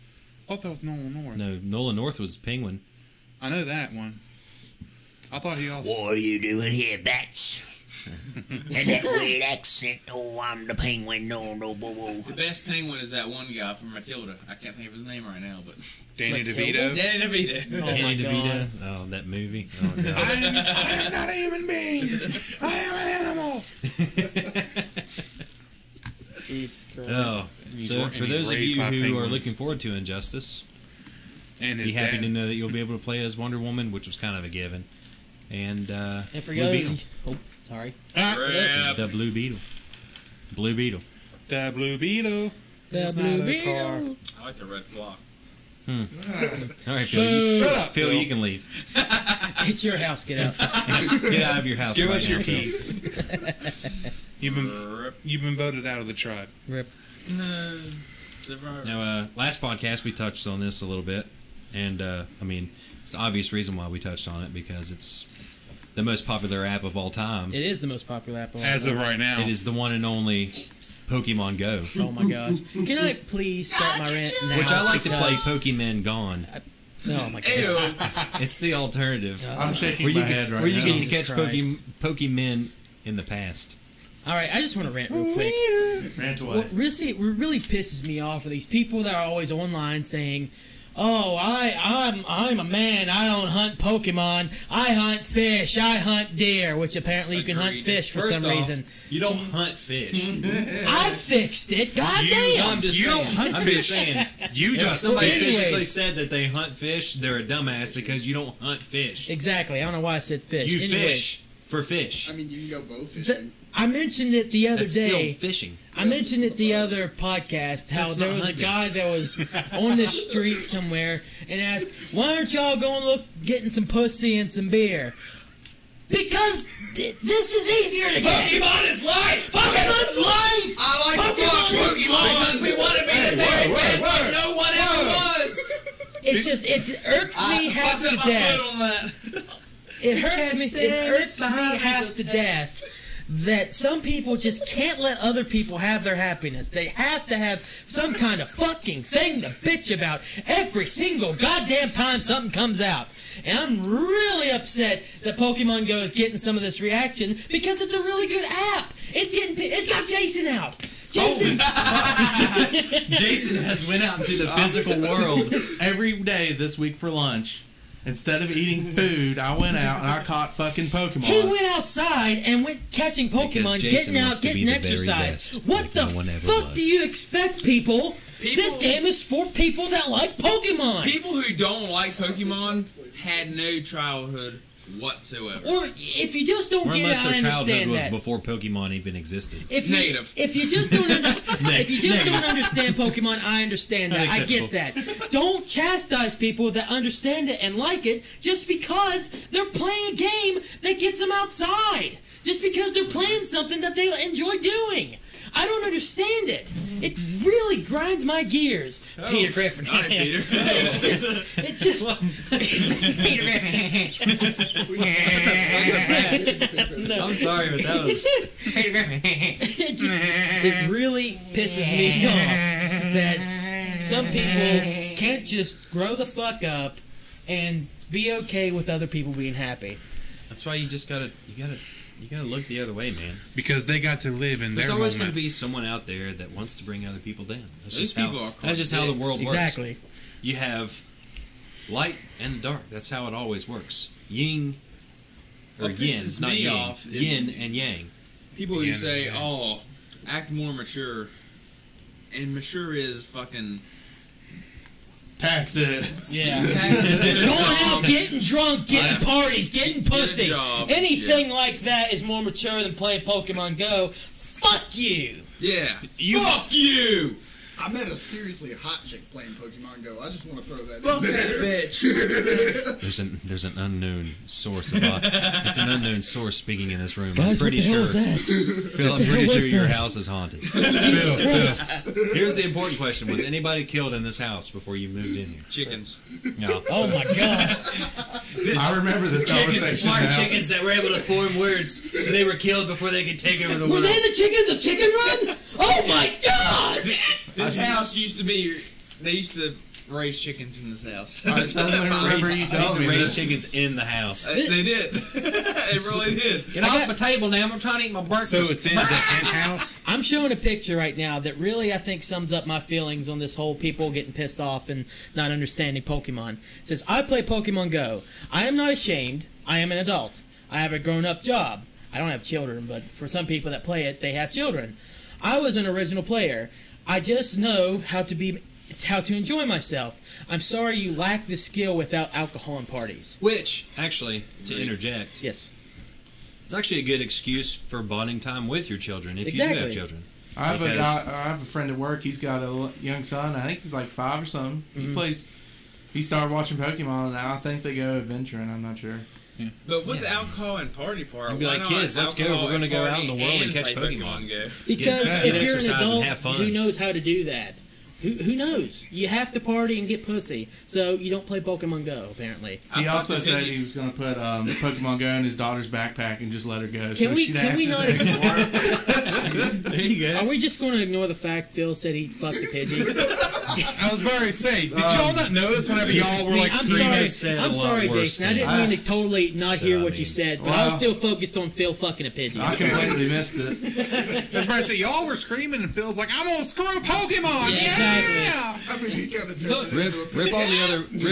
I thought that was Nolan North. No, Nolan North was Penguin. I know that one. I thought he also. What are you doing here, Bats? And that weird accent. Oh, I'm the penguin. No, boo. The best penguin is that one guy from Matilda. I can't think of his name right now, but Danny Matilda? DeVito. Danny DeVito. Oh Danny my DeVito. god. Oh, that movie. Oh, God. I am not a human being. I am an animal. Jesus Christ. Oh, so and for he's those of raised you by who are penguins. looking forward to Injustice, And his be happy dad. to know that you'll be able to play as Wonder Woman, which was kind of a given. And And for Blue those, Beetle. oh, sorry. Rip. The Blue Beetle. Blue Beetle. The Blue Beetle. The It's Blue not a car. Beetle. I like the red flock. All right, Phil. Shut up, Phil, Phil. you can leave. It's your house. Get out. Get out of your house. Give right us now, your Phil. keys. You've been voted out of the tribe. Rip. No. Now, last podcast we touched on this a little bit, and I mean, it's the obvious reason why we touched on it because it's the most popular app of all time. It is the most popular app. As of right now. It is the one and only Pokemon Go, Oh my gosh. Can I please start my rant now? which I like to play. because- Pokemon Gone. Oh my god. Ew. It's the alternative I'm shaking where you my get, head right where you now. get to Jesus catch Christ. Pokemon in the past. All right, I just want to rant real quick. Rant away. What really pisses me off are these people that are always online saying, "Oh, I'm a man. I don't hunt Pokemon. I hunt fish. I hunt deer." Which apparently you can hunt Agreed. fish for First some off, reason. you don't hunt fish. I fixed it. God damn. I'm just You saying. don't hunt I'm fish. just saying. You If just somebody Well, physically anyways. said that they hunt fish, they're a dumbass because you don't hunt fish. Exactly. I don't know why I said fish. You Anyways, fish for fish. I mean, you can go bow fishing. I mentioned it the other That's day. still fishing. I mentioned it the other podcast how That's there not was a hunting. guy that was on the street somewhere and asked, "Why aren't y'all going getting some pussy and some beer?" Because this is easier to get. Pokemon is life! Pokemon's life. I like to fuck Pokemon is Pokemon. Because we want to be the very best that no one ever was! It irks me half to death. on that. It hurts me. It stand irks me behind half to death that some people just can't let other people have their happiness. They have to have some kind of fucking thing to bitch about every single goddamn time something comes out. And I'm really upset that Pokemon Go is getting some of this reaction because it's a really good app. It's got Jason out. Jason. Jason has went out into the physical world. Every day this week for lunch, instead of eating food, I went out and I caught fucking Pokemon. He went outside and went catching Pokemon, Because Jason getting out, wants to be getting the very exercise. best, What like the no one ever fuck was. do you expect, people? This game is for people that like Pokemon. People who don't like Pokemon had no childhood whatsoever. Or if you just don't Or get unless it, I their childhood understand was that. before Pokemon even existed. If you, Negative. If you just don't don't understand Pokemon, I understand that. I get that. Don't chastise people that understand it and like it just because they're playing a game that gets them outside. Just because they're playing something that they enjoy doing. I don't understand it. It really grinds my gears. Peter Griffin. All right, Peter. It just Peter Griffin. No. I'm sorry, but that was... it really pisses me off that some people can't just grow the fuck up and be okay with other people being happy. That's why you gotta look the other way, man. Because they got to live in There's their always moment. going to be someone out there that wants to bring other people down. That's Those just how, people are called that's just how the dicks. world works. Exactly. You have light and dark. That's how it always works. Yin or What yin, pisses not me yin. off is- Yin and yang. People who Yeah, say, yeah. "Oh, act more mature," and mature is fucking Taxes. Yeah. taxes, Going out, getting drunk, getting parties, getting pussy. job. Anything like that is more mature than playing Pokemon Go. Fuck you. Yeah. Fuck you! I met a seriously hot chick playing Pokemon Go. I just want to throw that Fuck in that there. bitch. There's an unknown source there's an unknown source speaking in this room. Guys, I'm pretty what the hell sure. is that? Phil, What I'm the pretty hell sure was your that? house is haunted. Jesus Christ. Here's the important question: was anybody killed in this house before you moved in here? Chickens. No. Oh my god. I remember this Chickens, conversation smart now. chickens that were able to form words, so they were killed before they could take over the Were world. they the chickens of Chicken Run? Oh my god! This house used to be. They used to raise chickens in this house. I suddenly remember you They used telling to me raise this. chickens in the house. They did. They really did. Get off my table now! I'm trying to eat my breakfast. So it's in the penthouse. I'm showing a picture right now that really I think sums up my feelings on this whole people getting pissed off and not understanding Pokemon. It says, I play Pokemon Go. I am not ashamed. I am an adult. I have a grown-up job. I don't have children, but for some people that play it, they have children. I was an original player. I just know how to enjoy myself. I'm sorry you lack the skill without alcohol and parties. Which, actually, to interject, Yes. it's actually a good excuse for bonding time with your children if you do Exactly. have children. I have, Because- I have a friend at work. He's got a young son. I think he's like 5 or something. He started watching Pokemon, and now I think they go adventuring. I'm not sure. But with the alcohol and party part, You'd be why like, not "Kids, let's go. alcohol We're gonna and go out party in the world and catch play Pokemon." Go? Because Get if you're an exercise and adult have fun. who knows how to do that, who knows? You have to party and get pussy, so you don't play Pokemon Go, apparently. He I also fucked a said pidgey. he was going to put Pokemon Go in his daughter's backpack and just let her go. Can we have to not say ignore? There you go. Are we just going to ignore the fact Phil said he fucked a Pidgey? I was about to say, did y'all not notice whenever y'all were like I'm screaming? sorry, a I'm lot sorry, worse Jason. I didn't things. mean to totally not So, hear I what you mean- said, but I was Wow. still focused on Phil fucking a Pidgey. I completely missed it. I was about to say, y'all were screaming, and Phil's like, I'm gonna screw Pokemon! Yeah, Yeah! exactly. I mean, he kind of turned it Rip, into a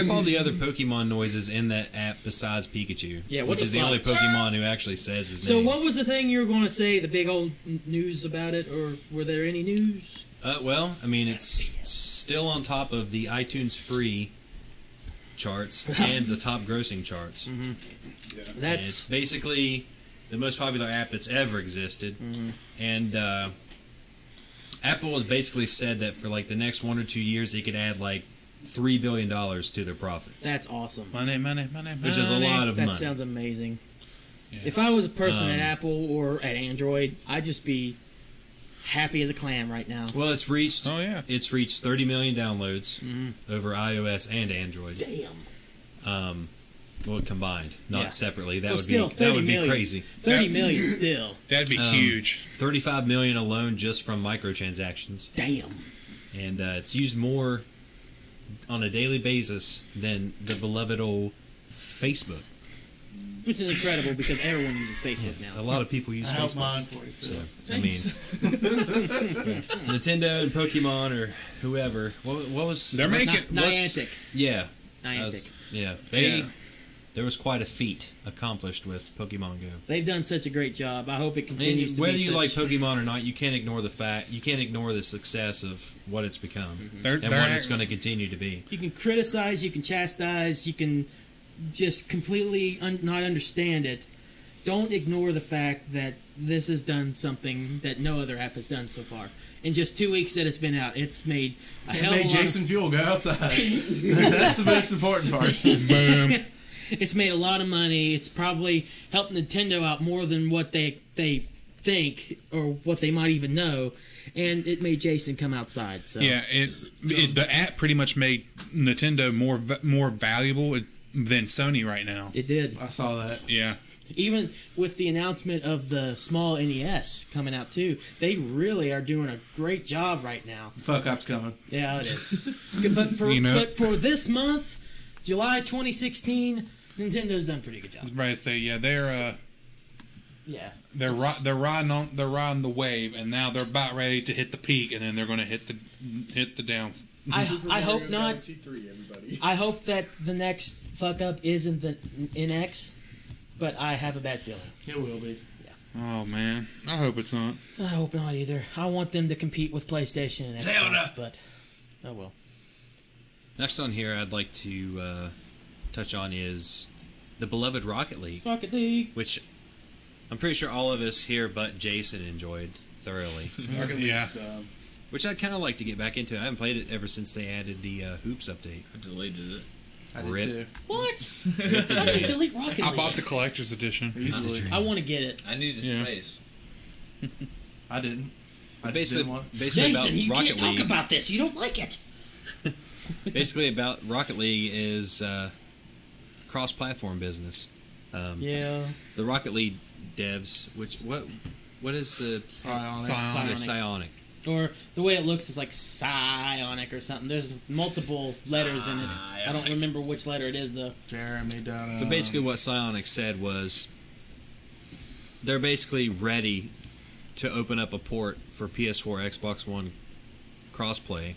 rip all the other Pokemon noises in that app besides Pikachu. Yeah, what which the is the fuck? only Pokemon who actually says his So name. what was the thing you were going to say, the big old news about it, or were there any news? Well, I mean, it's still on top of the iTunes free charts and the top grossing charts. Mm-hmm. Yeah. And it's That's basically the most popular app that's ever existed. And Apple has basically said that for like the next 1 or 2 years, they could add like $3 billion to their profits, that's awesome. Money. which is a lot of That money. sounds amazing. Yeah. If I was a person at Apple or at Android, I'd just be happy as a clam right now. Well, it's reached. Oh, yeah. It's reached 30 million downloads over iOS and Android. Damn. Well, combined, not Yeah. separately. That Well, would still, be 30 crazy. million. 30 million still. That'd be huge. 35 million alone just from microtransactions, Damn. and it's used more on a daily basis than the beloved old Facebook. Which is incredible because everyone uses Facebook A now. lot of people use I help Facebook. mine for you. So, Phil. I mean, Nintendo and Pokemon or whoever. What was They're making- Niantic. Yeah, Niantic. yeah. There was quite a feat accomplished with Pokemon Go. They've done such a great job. I hope it And continues to whether be you such. like Pokemon or not, you can't ignore the success of what it's become They're- and they're what act- it's going to continue to be. You can criticize, you can chastise, you can just completely not understand it. Don't ignore the fact that this has done something that no other app has done so far. In just 2 weeks that it's been out, it's made a It hell of made a lot Jason Fuel go outside. That's the most important part. Boom. It's made a lot of money. It's probably helped Nintendo out more than what they think or what they might even know. And it made Jason come outside. So Yeah, the app pretty much made Nintendo more valuable than Sony right now. it did. I saw that. Yeah. Even with the announcement of the small NES coming out too, they really are doing a great job right now. Fuck up's coming. Yeah, it is. but for this month, July 2016, Nintendo's done a pretty good I job. was about to say, yeah, Yeah. they're riding the wave, and now they're about ready to hit the peak, and then they're going to hit the downs. I Super hope Mario not. Galaxy 3, everybody. I hope that the next fuck up isn't the NX, but I have a bad feeling. It will be. Oh man, I hope it's not. I hope not either. I want them to compete with PlayStation and Xbox, but oh well. Next on here, I'd like to touch on is the beloved Rocket League, Rocket League. which I'm pretty sure all of us here but Jason enjoyed thoroughly. Rocket League's Yeah. dumb. Which I'd kind of like to get back into. I haven't played it ever since they added the Hoops update. I deleted it. I did Rip. too. What? How did you delete Rocket League? I bought the collector's edition. Easily. I want to get it. I needed Yeah. space. I didn't. I just Basically, didn't want. basically Jason, you about can't Rocket talk League. about this. You don't like it. Basically about Rocket League is cross-platform business. Yeah. The Rocket League devs, what is the Psionic. Yeah, Psionic. Or the way it looks is like psionic or something. There's multiple letters in it. I don't remember which letter it is though. Jeremy down. But basically, what Psionic said was they're basically ready to open up a port for PS4, Xbox One crossplay.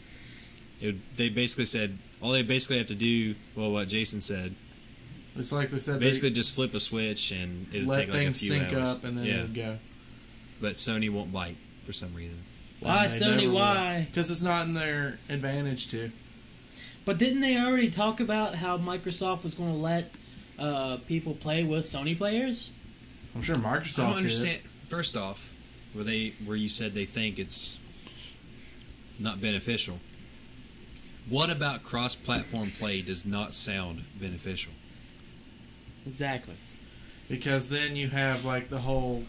They basically said all they basically have to do, well, what Jason said, It's like they said. basically just flip a switch and they it'll let take like a things few sync hours. up and then yeah, it'll go. but Sony won't bite for some reason. Why, Sony? Why? Because it's not in their advantage to. But didn't they already talk about how Microsoft was going to let people play with Sony players? I'm sure Microsoft I don't did. understand. First off, where you said they think it's not beneficial. What about cross-platform play does not sound beneficial? Exactly. Because then you have like the whole.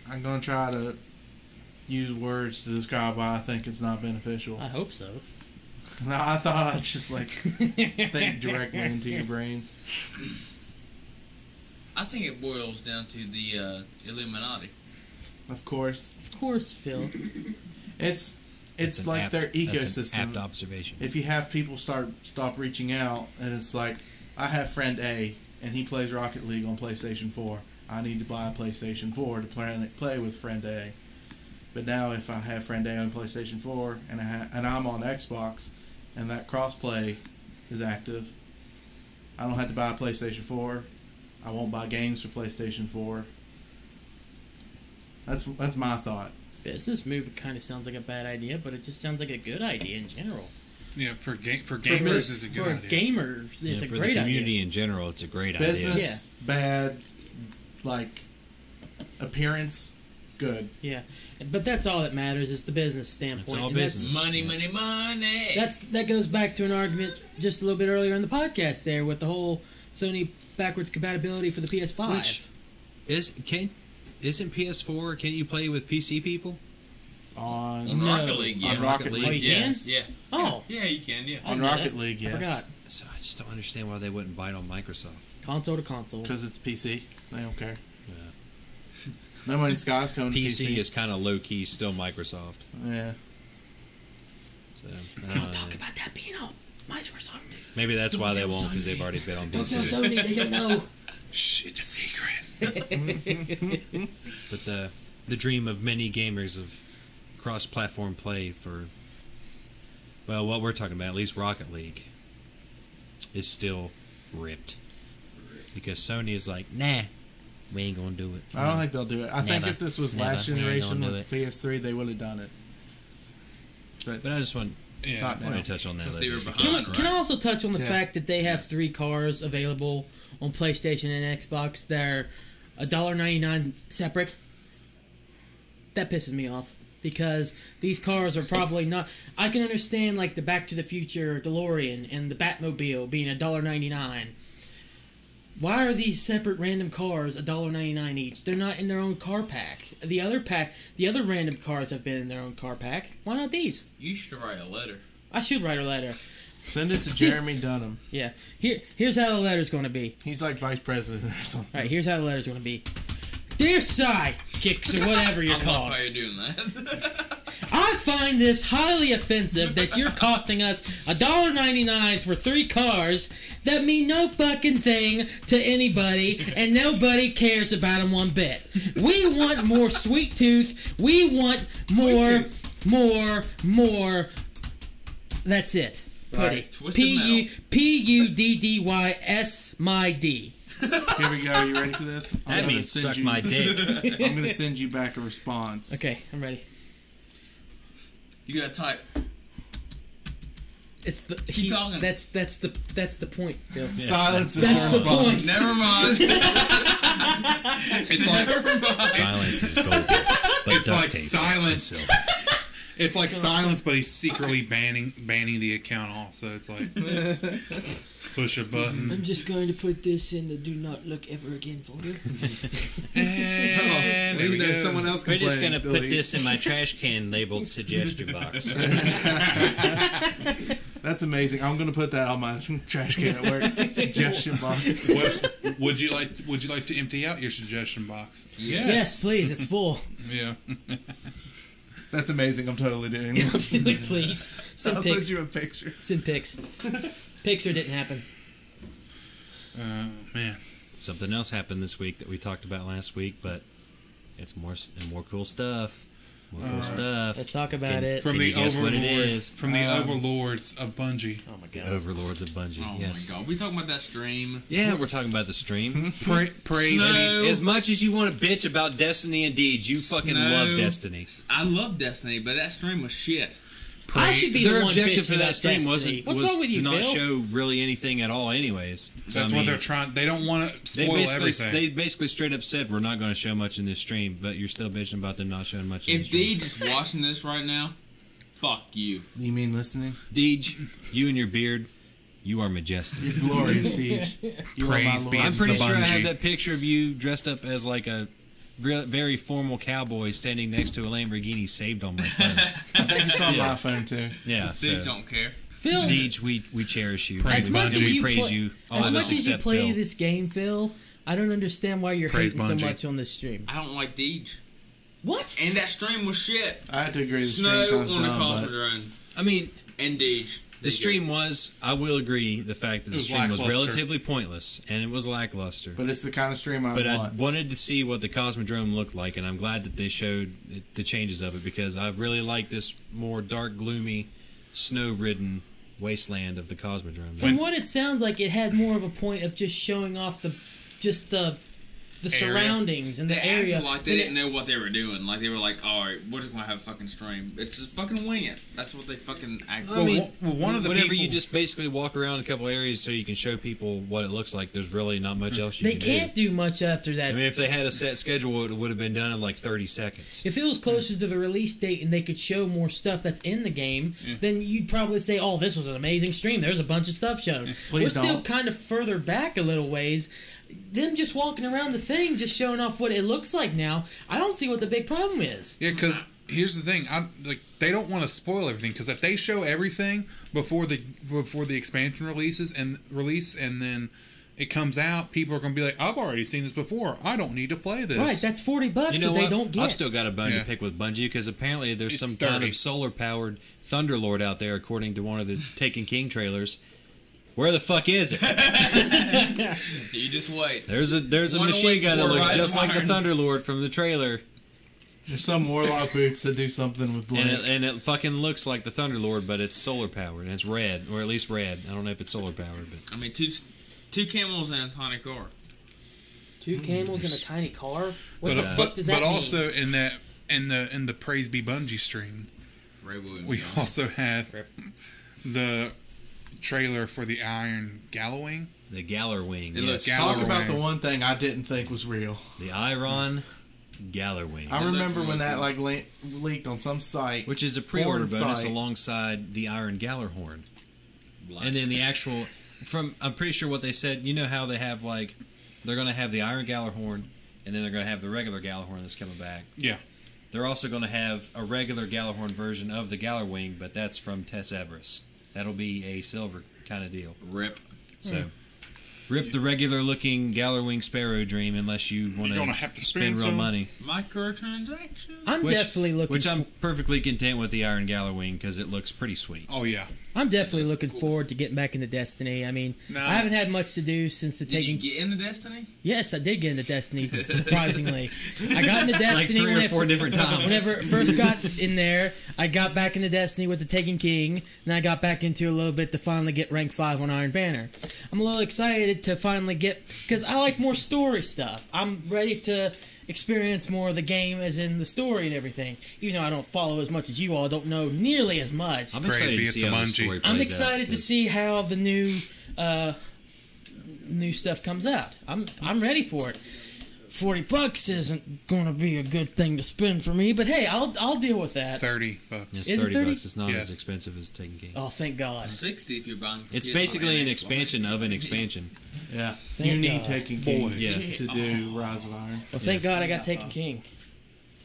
I'm going to try to use words to describe why I think it's not beneficial. I hope so. No, I thought I'd just like think directly into your brains. I think it boils down to the Illuminati. Of course, Of course, Phil. it's That's an like apt- their that's an ecosystem. apt observation. If you have people stop reaching out, and it's like, I have friend A, and he plays Rocket League on PlayStation 4. I need to buy a PlayStation 4 to play with friend A. But now, if I have friend A on PlayStation 4 and I'm on Xbox, and that crossplay is active, I don't have to buy a PlayStation 4. I won't buy games for PlayStation 4. That's my thought. Business move kind of sounds like a bad idea, but it just sounds like a good idea in general. Yeah, for gamers, it's a good idea. For gamers, it's a for great the community idea. in general, it's a great Business, idea. bad, like, appearance, good. Yeah, but that's all that matters is the business standpoint. It's all and business. Money, money, money. That goes back to an argument just a little bit earlier in the podcast there with the whole Sony backwards compatibility for the PS5. Which isn't PS4? Can't you play with PC people? On Rocket League, yeah. On Rocket Oh, League. you can? Yeah. Oh. Yeah, you can, yeah. On I know Rocket that. League, yes. I forgot. So I just don't understand why they wouldn't bite on Microsoft. Console to console. Because it's PC. They don't care. Yeah. No money Scott's coming to PC PC. is kind of low key, still Microsoft. Yeah. So Don't talk about that being all Microsoft. maybe that's why they tell won't, because Sony. they've already been on Don't tell PC. Sony, they don't know. Shh, it's a secret. But the dream of many gamers of cross-platform play for, well, what we're talking about, at least Rocket League, is still ripped. Because Sony is like, nah, we ain't gonna do it. I don't think they'll do it. I think Never. if this was Never. last We ain't generation gonna with do PS3, they would have done it. But I just want Yeah. Not to now. touch on that Because later. they were Can I, behind. can I also touch on the Yeah. fact that they have 3 cars available on PlayStation and Xbox that are $1.99 separate? That pisses me off because these cars are probably not. I can understand like the Back to the Future DeLorean and the Batmobile being $1.99. Why are these separate random cars $1.99 each? They're not in their own car pack. The other random cars have been in their own car pack. Why not these? You should write a letter. I should write a letter. Send it to Jeremy Dunham. Yeah. Here's how the letter's going to be. He's like vice president or something. All right, here's how the letter's going to be. Dear sidekicks or whatever you're I called, love how you're doing that. I find this highly offensive that you're costing us $1.99 for 3 cars that mean no fucking thing to anybody, and nobody cares about them one bit. We want more Sweet Tooth. We want more. That's it. Puddy. Right. Twisted Puddys my D. Here we go. You ready for this? That means suck my dick. I'm going to send you back a response. Okay, I'm ready. You gotta type. It's the Keep talking. That's the point, Phil. Silence is That's the the response. point. Never mind. It's like Never mind. Silence is gold. But It's duct like tape silence. is silver. it's like silence, but he's secretly banning the account also. It's like push a button. I'm just going to put this in the do not look ever again folder. And there we go. Someone else We're just complaining. going to put Delete. this in my trash can labeled suggestion box. That's amazing. I'm going to put that on my trash can at work. Suggestion box. What would you like to empty out your suggestion box? Yes, please. It's full. Yeah. That's amazing. I'm totally doing it. Please send I'll send pics. you a picture. Send pics. Pixar didn't happen. Man. Something else happened this week that we talked about last week, but it's more cool stuff. More cool stuff. Let's talk about Can- it. From Can the you guess what it is? overlords of Bungie. Oh my The god. overlords of Bungie. Oh yes. my god, we talking about that stream? Yeah, we're talking about the stream. Praise No. As much as you want to bitch about Destiny and Deeds, you fucking Snow. love Destiny. I love Destiny, but that stream was shit. I should be Their the one objective bitching for that about stream Destiny. was What's wrong with you, to not Phil? show really anything at all, anyways. So, That's I what mean, they're trying. They don't want to They spoil basically everything. they basically straight up said we're not going to show much in this stream, but you're still bitching about them not showing much in this If stream. Deej is watching this right now, fuck you. You mean listening? Deej, you and your beard, you are majestic. You're glorious, Deej. You are my Praise Lord. be I'm pretty the sure I Bungie. have that picture of you dressed up as like a very formal cowboy standing next to a Lamborghini saved on my phone. I think it's on Still. my phone too. Yeah, so Deej don't care. Phil, Deej, we cherish you. Praise and much we, as we you praise play- you. All as of much us as you except play Phil. this game, Phil, I don't understand why you're Praise hating so Bungie. much on this stream. I don't like Deej. What? And that stream was shit. I have to agree. The Snow stream on the comes down, Cosmodrome. I mean, And Deej. the stream was, I will agree, the fact that It the was stream was lackluster. relatively pointless, and it was lackluster. but it's the kind of stream I But I want. wanted to see what the Cosmodrome looked like, and I'm glad that they showed the changes of it, because I really like this more dark, gloomy, snow-ridden wasteland of the Cosmodrome. From what it sounds like, it had more of a point of just showing off the the surroundings and the They area. acted like they didn't know what they were doing. Like they were like, "All right, we're just gonna have a fucking stream. It's just fucking wing it." That's what they fucking act. I mean, one of the whenever people, you just basically walk around a couple areas so you can show people what it looks like, there's really not much else you They can can't do much after that. I mean, if they had a set schedule, it would have been done in like 30 seconds. If it was closer to the release date and they could show more stuff that's in the game, then you'd probably say, "Oh, this was an amazing stream. There's a bunch of stuff shown." We're Please still don't. kind of further back a little ways. Them just walking around the thing, just showing off what it looks like now. I don't see what the big problem is. Yeah, because here's the thing. They don't want to spoil everything. Because if they show everything before the expansion release and then it comes out, people are going to be like, "I've already seen this before. I don't need to play this." Right, that's $40 You know that they what? don't get. I've still got a bone Yeah. to pick with Bungie because apparently there's It's some kind 30. of solar-powered Thunderlord out there, according to one of the Taken King trailers. Where the fuck is it? You just wait. There's a One machine week gun that for looks Rise just of like the Iron. Thunderlord from the trailer, There's some Warlock boots that do something with blink. and it fucking looks like the Thunderlord, but it's solar-powered and it's red, or at least red. I don't know if it's solar-powered, but I mean, two camels and a tiny car. 2 camels in a tiny car? What But the fuck does that but mean? also in the Praise Be Bungie stream, Ray Williams. we also had the trailer for the Iron Gallowing. the Gallerwing. It looks- Yes. Talk Gallerwing. about the one thing I didn't think was real. The Iron Gallerwing. I remember when that leaked on some site, Which is a pre-order foreign bonus site. alongside the Iron Gallerhorn. Black. And then the actual, I'm pretty sure what they said, you know how they have they're going to have the Iron Gallerhorn, and then they're going to have the regular Gallerhorn that's coming back. Yeah. They're also going to have a regular Gallerhorn version of the Gallerwing, but that's from Tess Everest. That'll be a silver kind of deal. Rip. So, rip the regular looking Gallerwing Sparrow Dream unless you want You're gonna have to spend real some. money. Microtransaction. I'm definitely looking. Which I'm perfectly content with the Iron Gallerwing because it looks pretty sweet. Oh yeah. I'm definitely looking forward to getting back into Destiny. I mean, No. I haven't had much to do since the Did you taking. get into Destiny? Yes, I did get into Destiny. Surprisingly, I got into Destiny Like 3 when or 4 different times. Whenever it first got in there, I got back into Destiny with the Taken King, and I got back into it a little bit to finally get rank 5 on Iron Banner. I'm a little excited to finally get, because I like more story stuff. I'm ready to experience more of the game as in the story and everything. Even though I don't follow as much as you all, don't know nearly as much. I'm Praise excited be to at see the how the Bungie. story plays I'm out, excited to 'cause see how the new stuff comes out. I'm ready for it. $40 isn't going to be a good thing to spend for me, but hey, I'll deal with that. $30. It's Is it 30 30? bucks. It's not Yes. as expensive as Taken King. Oh, thank God. 60 if you're buying. for It's PS4 basically and an Xbox. expansion of an expansion. Yeah, Thank you need God. Taken King Boy. Yeah. to do Rise of Iron. Well, thank God I got Taken King.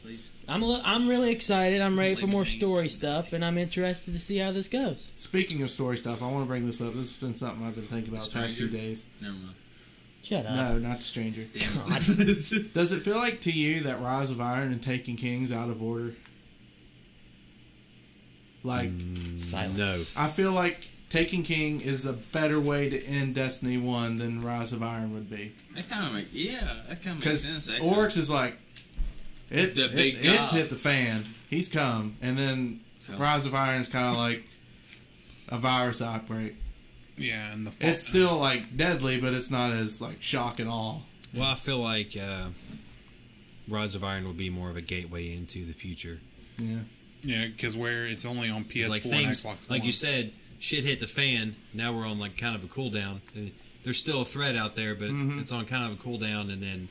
Please. I'm really excited. I'm ready for more story stuff, and I'm interested to see how this goes. Speaking of story stuff, I want to bring this up. This has been something I've been thinking about the past few Stranger? days. Never mind. Shut up. No, not the stranger. God. Does it feel like to you that Rise of Iron and Taken King's out of order? Like, Silence. No. I feel like Taken King is a better way to end Destiny 1 than Rise of Iron would be. That kind of makes makes Because sense. Oryx is like, it's The big it's god. hit the fan. He's come. And then Come. Rise of Iron is kind of like a virus outbreak. Yeah, and the It's still like deadly, but it's not as like shock and awe. Well, I feel like Rise of Iron will be more of a gateway into the future. Yeah. yeah, because where it's only on PS4 It's like and things, Xbox like One. you said, shit hit the fan. Now we're on like kind of a cooldown. There's still a threat out there, but it's on kind of a cooldown, and then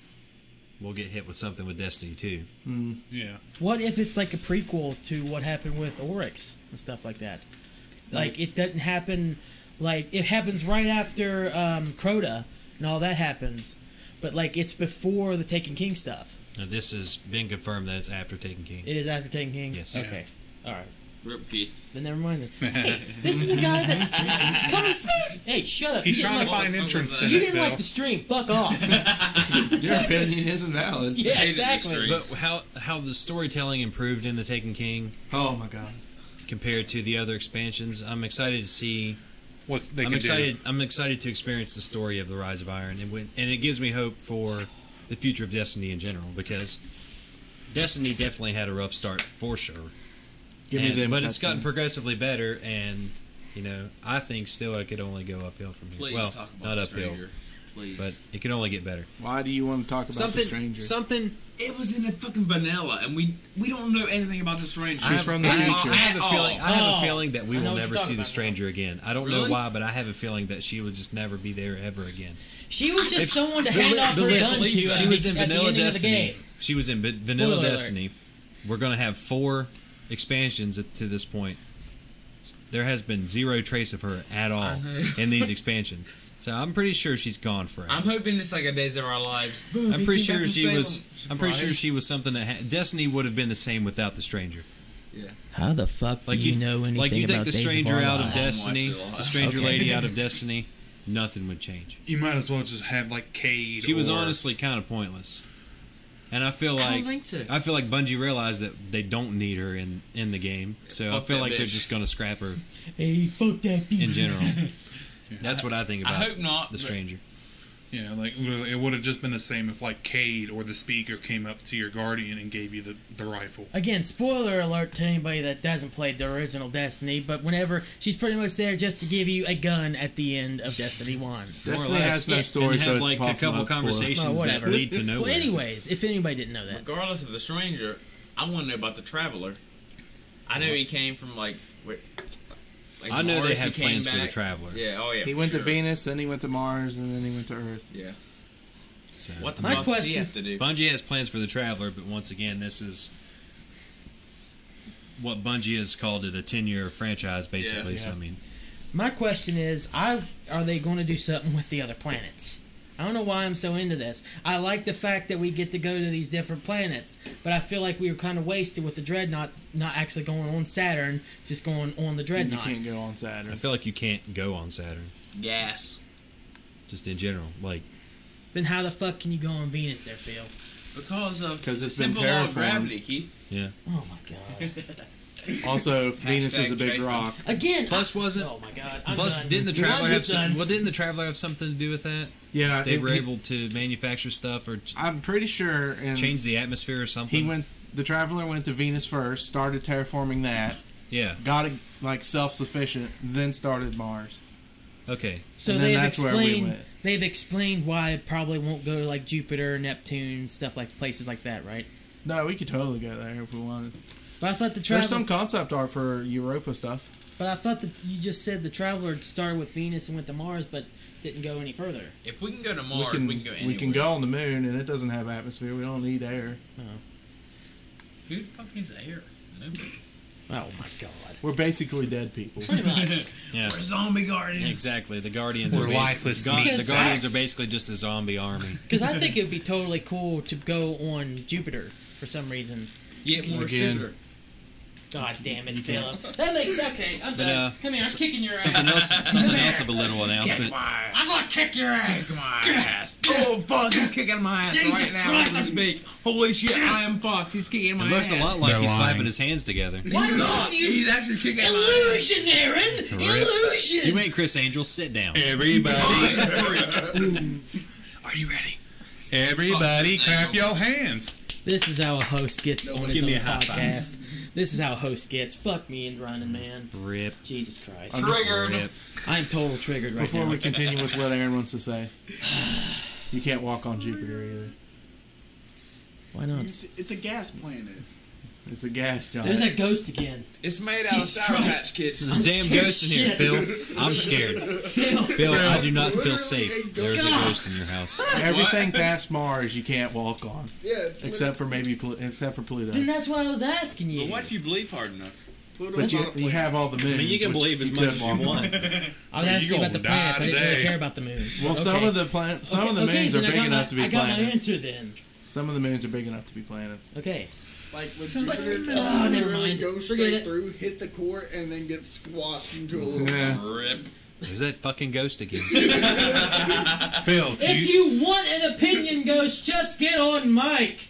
we'll get hit with something with Destiny 2. Yeah. What if it's like a prequel to what happened with Oryx and stuff like that? Like, it doesn't happen... Like, it happens right after Crota and all that happens. But, like, it's before the Taken King stuff. Now, this has been confirmed that it's after Taken King. It is after Taken King? Yes. Okay. All right. Rip Keith. Then never mind then. Hey, this is a guy that... Comes, hey, shut up. He's You didn't trying to like- find entrance in You it, didn't like Phil. the stream. Fuck off. Your opinion isn't valid. Yeah, Hated the exactly. stream. But how the storytelling improved in the Taken King Oh my god. compared to the other expansions, I'm excited to see. What they I'm can excited. I'm excited to experience the story of the Rise of Iron, and it gives me hope for the future of Destiny in general, because Destiny definitely had a rough start for sure. Give me them But it's gotten cutscenes. progressively better, and I think still it could only go uphill from here. Please well, talk about not the uphill. stranger. Please. but it can only get better. Why do you want to talk about the stranger? Something. It was in a fucking vanilla, and we don't know anything about the stranger. She's from the future. I have a feeling. I have a feeling that we I know will what never you're see talking the about stranger again. I don't know Really? why, but I have a feeling that she will just never be there ever again. She was just If- someone to but hand li- off but her listen, gun to. She at was the- in at the Vanilla ending of the Destiny. game. She was in Vanilla Spoiler alert. Destiny. We're going to have 4 expansions to this point. There has been 0 trace of her at all in these expansions. So I'm pretty sure she's gone forever. I'm hoping it's like a Days of Our Lives. I'm pretty sure she was. I'm pretty sure she was something that Destiny would have been the same without the stranger. Yeah. How the fuck Like do you know anything like you take about the Days stranger Our out of Lives? Destiny, Watched it a lot. the stranger Okay. lady out of Destiny, nothing would change. You might as well just have like Cade. She was or- honestly kind of pointless. And I feel I like don't think so. I feel like Bungie realized that they don't need her in the game. So I Fuck feel that like they're bitch. just going to scrap her Hey, fuck that bitch. in general. That's what I think I about hope not. the but stranger. Yeah, like it would have just been the same if like Cade or the speaker came up to your guardian and gave you the rifle. Again, spoiler alert to anybody that doesn't play the original Destiny, but whenever she's pretty much there just to give you a gun at the end of Destiny 1. More or Destiny less. has no Yeah, story, and so have it's like a possible couple not to spoil. conversations Oh, that whatever. lead to nowhere. Well, anyways, if anybody didn't know that. Regardless of the stranger, I want to know about the traveler. I know he came from like I know Mars, they he have came plans for the back. Traveler. Yeah, oh yeah. He for went to sure. Venus, then he went to Mars, and then he went to Earth. Yeah. So, What the My fuck does he question- have to do? Bungie has plans for the Traveler, but once again, this is what Bungie has called it, a 10-year franchise, basically. Yeah. So, I mean, My question is, are they going to do something with the other planets? I don't know why I'm so into this. I like the fact that we get to go to these different planets, but I feel like we were kind of wasted with the Dreadnought not actually going on Saturn, just going on the You Dreadnought. can't go on I Saturn. feel like you can't go on Saturn, Gas. just in general. Like, Then how the fuck can you go on Venus there, Phil? Because of 'Cause the it's been simple law of terraformed. gravity, Keith. yeah. Oh my god. Also, Venus is a big Jason. rock. Again. Plus, wasn't Oh my god. I'm plus done. didn't the I'm Traveler have just done. didn't the Traveler have something to do with that? Yeah, They were he- able to manufacture stuff or I'm pretty sure. And change the atmosphere or something. He went. The Traveler went to Venus first, started terraforming that, Yeah. got it like self-sufficient, then started Mars. Okay. So And then they've that's where we explained. went. They've explained why it probably won't go to like Jupiter, Neptune, stuff like places like that, right? No, we could totally go there if we wanted. But I thought the There's travel. some concept art for Europa stuff. But I thought that you just said the Traveler started with Venus and went to Mars, but didn't go any further. If we can go to Mars, we we can go anywhere. we can go on the moon, and it doesn't have atmosphere. We don't need air. Who the fuck needs air? Nobody. Oh my god. We're basically dead people. Pretty much. Yeah. We're zombie guardians. Exactly. The Guardians We're are lifeless the meat Guardians sacks. are basically just a zombie army. Because I think it would be totally cool to go on Jupiter for some reason. Get more Again. stupider. God damn it, Philip. That makes okay. I'm But, done. Come here, I'm kicking your Something ass. else of a little announcement. I'm gonna kick your ass. Kick my ass. Oh fuck, he's kicking my ass Jesus right now Christ, as we I'm- speak. Holy shit, I am fucked. He's kicking my It looks ass. a lot like They're he's lying. clapping his hands together. Why He's not? not. He's actually kicking my Illusion, Aaron. Rip. Illusion. You ain't Chris Angel. Sit down. Everybody, Are you ready? everybody, clap your hands. This is how a host gets on his give own me a high five. podcast. This is how a host gets. Fuck me and Running Man. Rip. Jesus Christ. Triggered. Rip. I'm total triggered right Before now. we continue with what Aaron wants to say, you can't walk on Jupiter either. Why not? It's a gas planet. It's a gas giant. There's that ghost again. It's made out of Jesus Sour Christ. Patch Kids. There's a damn scared ghost in here, shit. Phil. I'm scared. Phil. Phil, I do not feel literally safe. a ghost. There's a God. ghost in your house. Everything past Mars you can't walk on, Yeah, it's except for maybe except for Pluto. Then that's what I was asking you. But what if you believe hard enough? Pluto's But not a you planet. have all the moons. I mean, you can which believe as you much could as walk you on. want. I was asking You about the gonna planets. I die didn't really today. care about the moons. Well, Okay. some of the planets, some of the moons then are I big got enough my- to be I got my planets. answer then. Some of the moons are big enough to be planets. Okay. Like with Somebody- Jupiter, Oh, never really mind. go Forget straight it. through, hit the core, and then get squashed into a little. Yeah. Rip. There's that fucking ghost again. Phil, If you want an opinion, Ghost, just get on mic.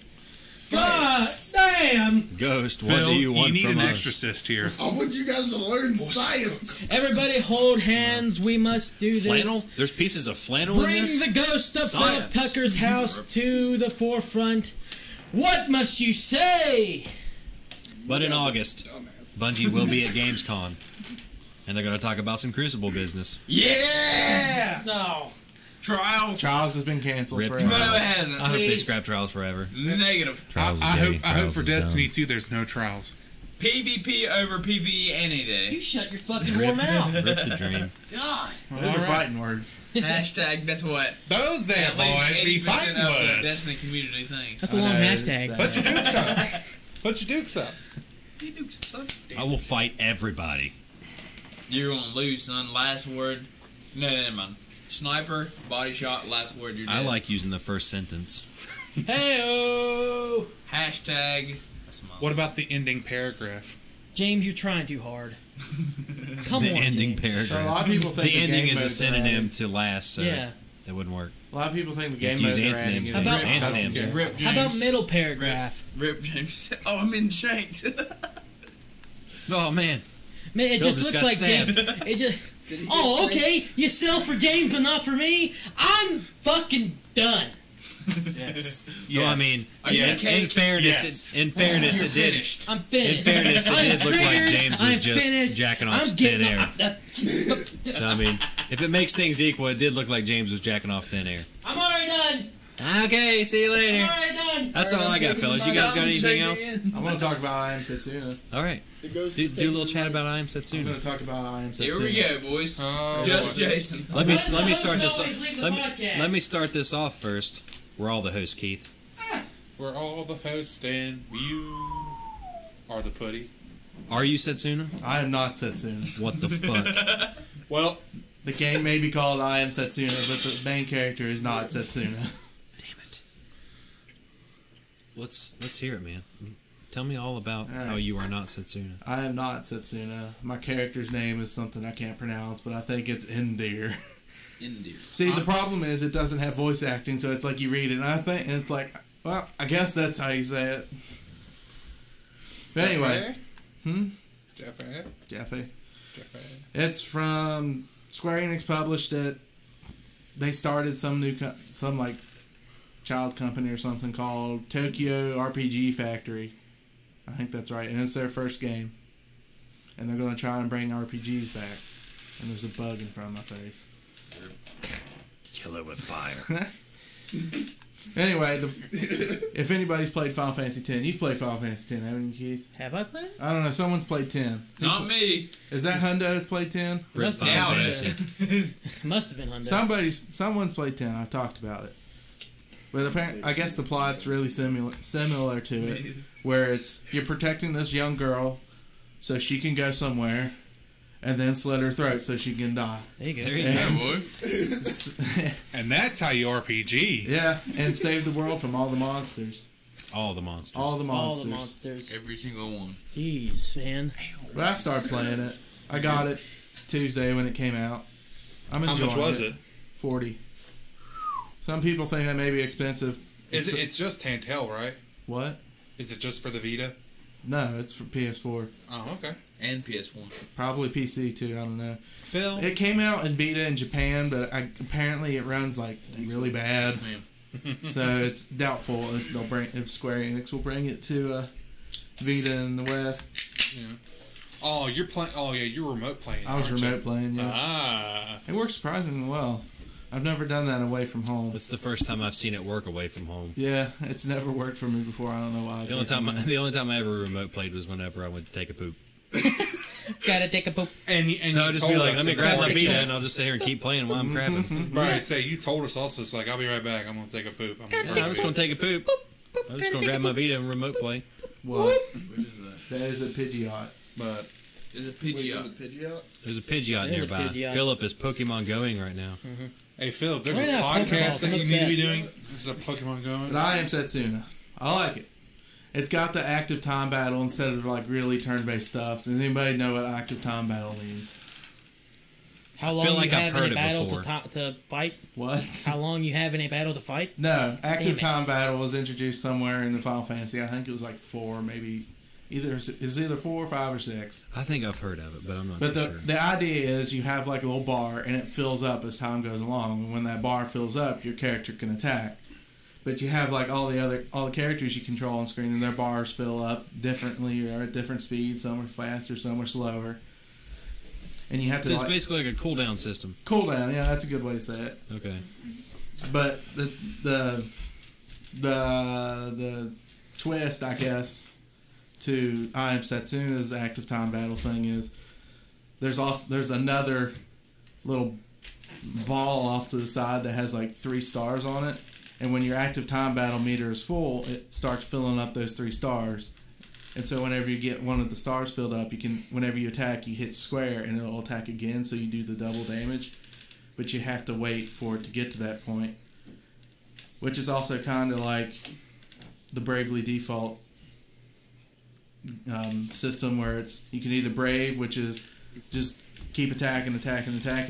God damn. Ghost, what Phil, do you want need from an us? exorcist here. I want you guys to learn science. Everybody hold hands. We must do this. Flannel? There's pieces of flannel in Bring this? the ghost of Philip Science. Tucker's house to the forefront. What must you say? But in August, Dumbass. Bungie will be at Gamescom. And they're going to talk about some Crucible business. Yeah! No. Trials? Trials has been canceled Rip forever. No, it Trials. hasn't. I hope they Please. scrap Trials forever. Negative. Trials I is gay. hope Trials for is Destiny dumb. 2 there's no trials. PvP over PvE any day. You shut your fucking whore mouth. Rip the dream. God. Those are fighting words. Hashtag, that's what. Those there, At least boys, be 80% fighting of the words. Destiny community thinks. That's a long I know, hashtag. it's, Put your dukes up. Put your dukes up. I will fight everybody. You're gonna lose, son. Last word. No, never mind. Sniper, body shot, last word, you're dead. I like using the first sentence. Hey-oh. Hashtag. Smile. What about the ending paragraph? James, you're trying too hard. Come The on, ending James. So a paragraph. lot of people think The ending game is a modes are synonym adding. to last, so Yeah. that wouldn't work. A lot of people think the You have game to use modes are adding. antonyms. How about- it. Antonyms. Rip James. How about middle paragraph? Rip James. Oh, I'm in shanked. Oh man, Man, it Phil just just looked got like James. It just. Did he Oh, get okay. You sell for James, but not for me. I'm fucking done. Yes. Well, I mean, Are you in okay? fairness, Yes. in fairness, You're it did. finished. I'm finished. In fairness, it I'm did look like triggered. James was I'm just finished. jacking off I'm thin getting air. So I mean, if it makes things equal, it did look like James was jacking off thin air. I'm already done. Okay, see you I'm later. already done. That's all I got, fellas. You guys got anything else? I'm going to talk about I Am Setsuna. All right, It goes do to a little Satan chat Light. about I Am I'm going Setsuna. to talk about I Am Setsuna. Here we go, boys. Just Jason. Let me Let the start host this. always lead the Let podcast. me start this off first. We're all the hosts, Keith. We're all the hosts and you are the putty. Are you Setsuna? I am not Setsuna. What the fuck? Well, The game may be called I Am Setsuna, but the main character is not Setsuna. Damn it. Let's hear it, man. Tell me all about All right. how you are not Setsuna. I am not Setsuna. My character's name is something I can't pronounce, but I think it's Endear. Indeed. See, the problem is it doesn't have voice acting, so it's like you read it, and it's like, well, I guess that's how you say it. But anyway, Jeffy. Jeffy. It's from Square Enix published it. They started some like child company or something called Tokyo RPG Factory. I think that's right, and it's their first game. And they're going to try and bring RPGs back. And there's a bug in front of my face. Kill it with fire. Anyway, if anybody's played Final Fantasy X, you've played Final Fantasy X, haven't you, Keith? Have I played? I don't know. Someone's played 10. Not me. Is that Hundo that's played 10? Rip Must Final have been. Fantasy. Must have been Hyundai. Someone's played 10. I've talked about it. But apparently, I guess the plot's really similar to it, where it's you're protecting this young girl so she can go somewhere, and then slit her throat so she can die. There you go. There you Yeah, boy. And that's how you RPG. Yeah, and save the world from all the monsters. All the monsters. All the All monsters. the monsters. Every single one. Jeez, man. But I started playing it. I got it Tuesday when it came out. I'm How enjoying much was it? 40. Some people think that may be expensive. Is it? It's just handheld, right? What? Is it just for the Vita? No, it's for PS4. Oh, okay. And PS1. Probably PC too. I don't know. Phil. It came out in Vita in Japan, but apparently it runs like really bad. Ma'am. So it's doubtful if Square Enix will bring it to Vita in the West. Yeah. Oh, you're playing. Oh, yeah, you're remote playing. I was aren't you? remote playing. Yeah, Ah. it works surprisingly well. I've never done that away from home. It's the first time I've seen it work away from home. Yeah, it's never worked for me before. I don't know why. The only time I ever remote played was whenever I went to take a poop. Gotta take a poop. And So I'll just be like, let me grab my Vita Vita. and I'll just sit here and keep playing while I'm crapping. Right, say you told us also. It's like I'll be right back. I'm gonna take a poop. I'm just gonna take a poop. I'm just gonna grab my Vita and remote play. What? What is that? That is a Pidgeot. But Is it Wait, Pidgeot? is it Pidgeot? There's a Pidgeot There's a nearby. Pidgeot. Philip is Pokemon going right now. hey, Phil, if there's Right a now, podcast Pokeball, that you what's need to be that? doing instead of Pokemon going. But I am Setsuna. I like it. It's got the active time battle instead of like really turn-based stuff. Does anybody know what active time battle means? How long feel like you I've have heard in a it battle before. to fight? What? How long you have in a battle to fight? No, Damn active it. time battle was introduced somewhere in the Final Fantasy. I think it was like 4, maybe either 4 or 5 or 6. I think I've heard of it, but I'm not But too the sure. the idea is you have like a little bar and it fills up as time goes along. And when that bar fills up, your character can attack. But you have like all the characters you control on screen, and their bars fill up differently or at different speeds. Some are faster, some are slower. and you have to So it's like, basically like a cooldown system. cooldown. Yeah, that's a good way to say it. Okay. But the twist, I guess, to I Am Setsuna's active time battle thing is there's another little ball off to the side that has like 3 stars on it, and when your active time battle meter is full, it starts filling up those 3 stars. And so whenever you get one of the stars filled up, you can, whenever you attack, you hit square and it'll attack again, so you do the double damage. But you have to wait for it to get to that point, which is also kind of like the Bravely Default system, where it's you can either Brave, which is just keep attacking,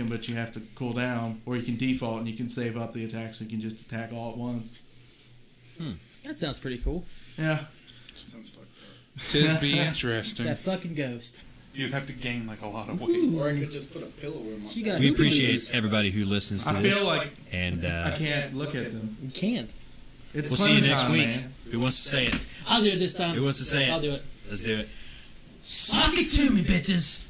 but you have to cool down, or you can default and you can save up the attack so you can just attack all at once. That sounds pretty cool. Yeah. Sounds fucked up. Tis be interesting. That fucking ghost. You'd have to gain like a lot of weight. Or I could just put a pillow in my You got- We appreciate everybody who listens to I this. feel like and I can't look at them. You can't. It's we'll see you next time, week. man. Who wants to say it? I'll do it this time. Who wants to say it? I'll do it. Let's do it. Suck it to me, bitches.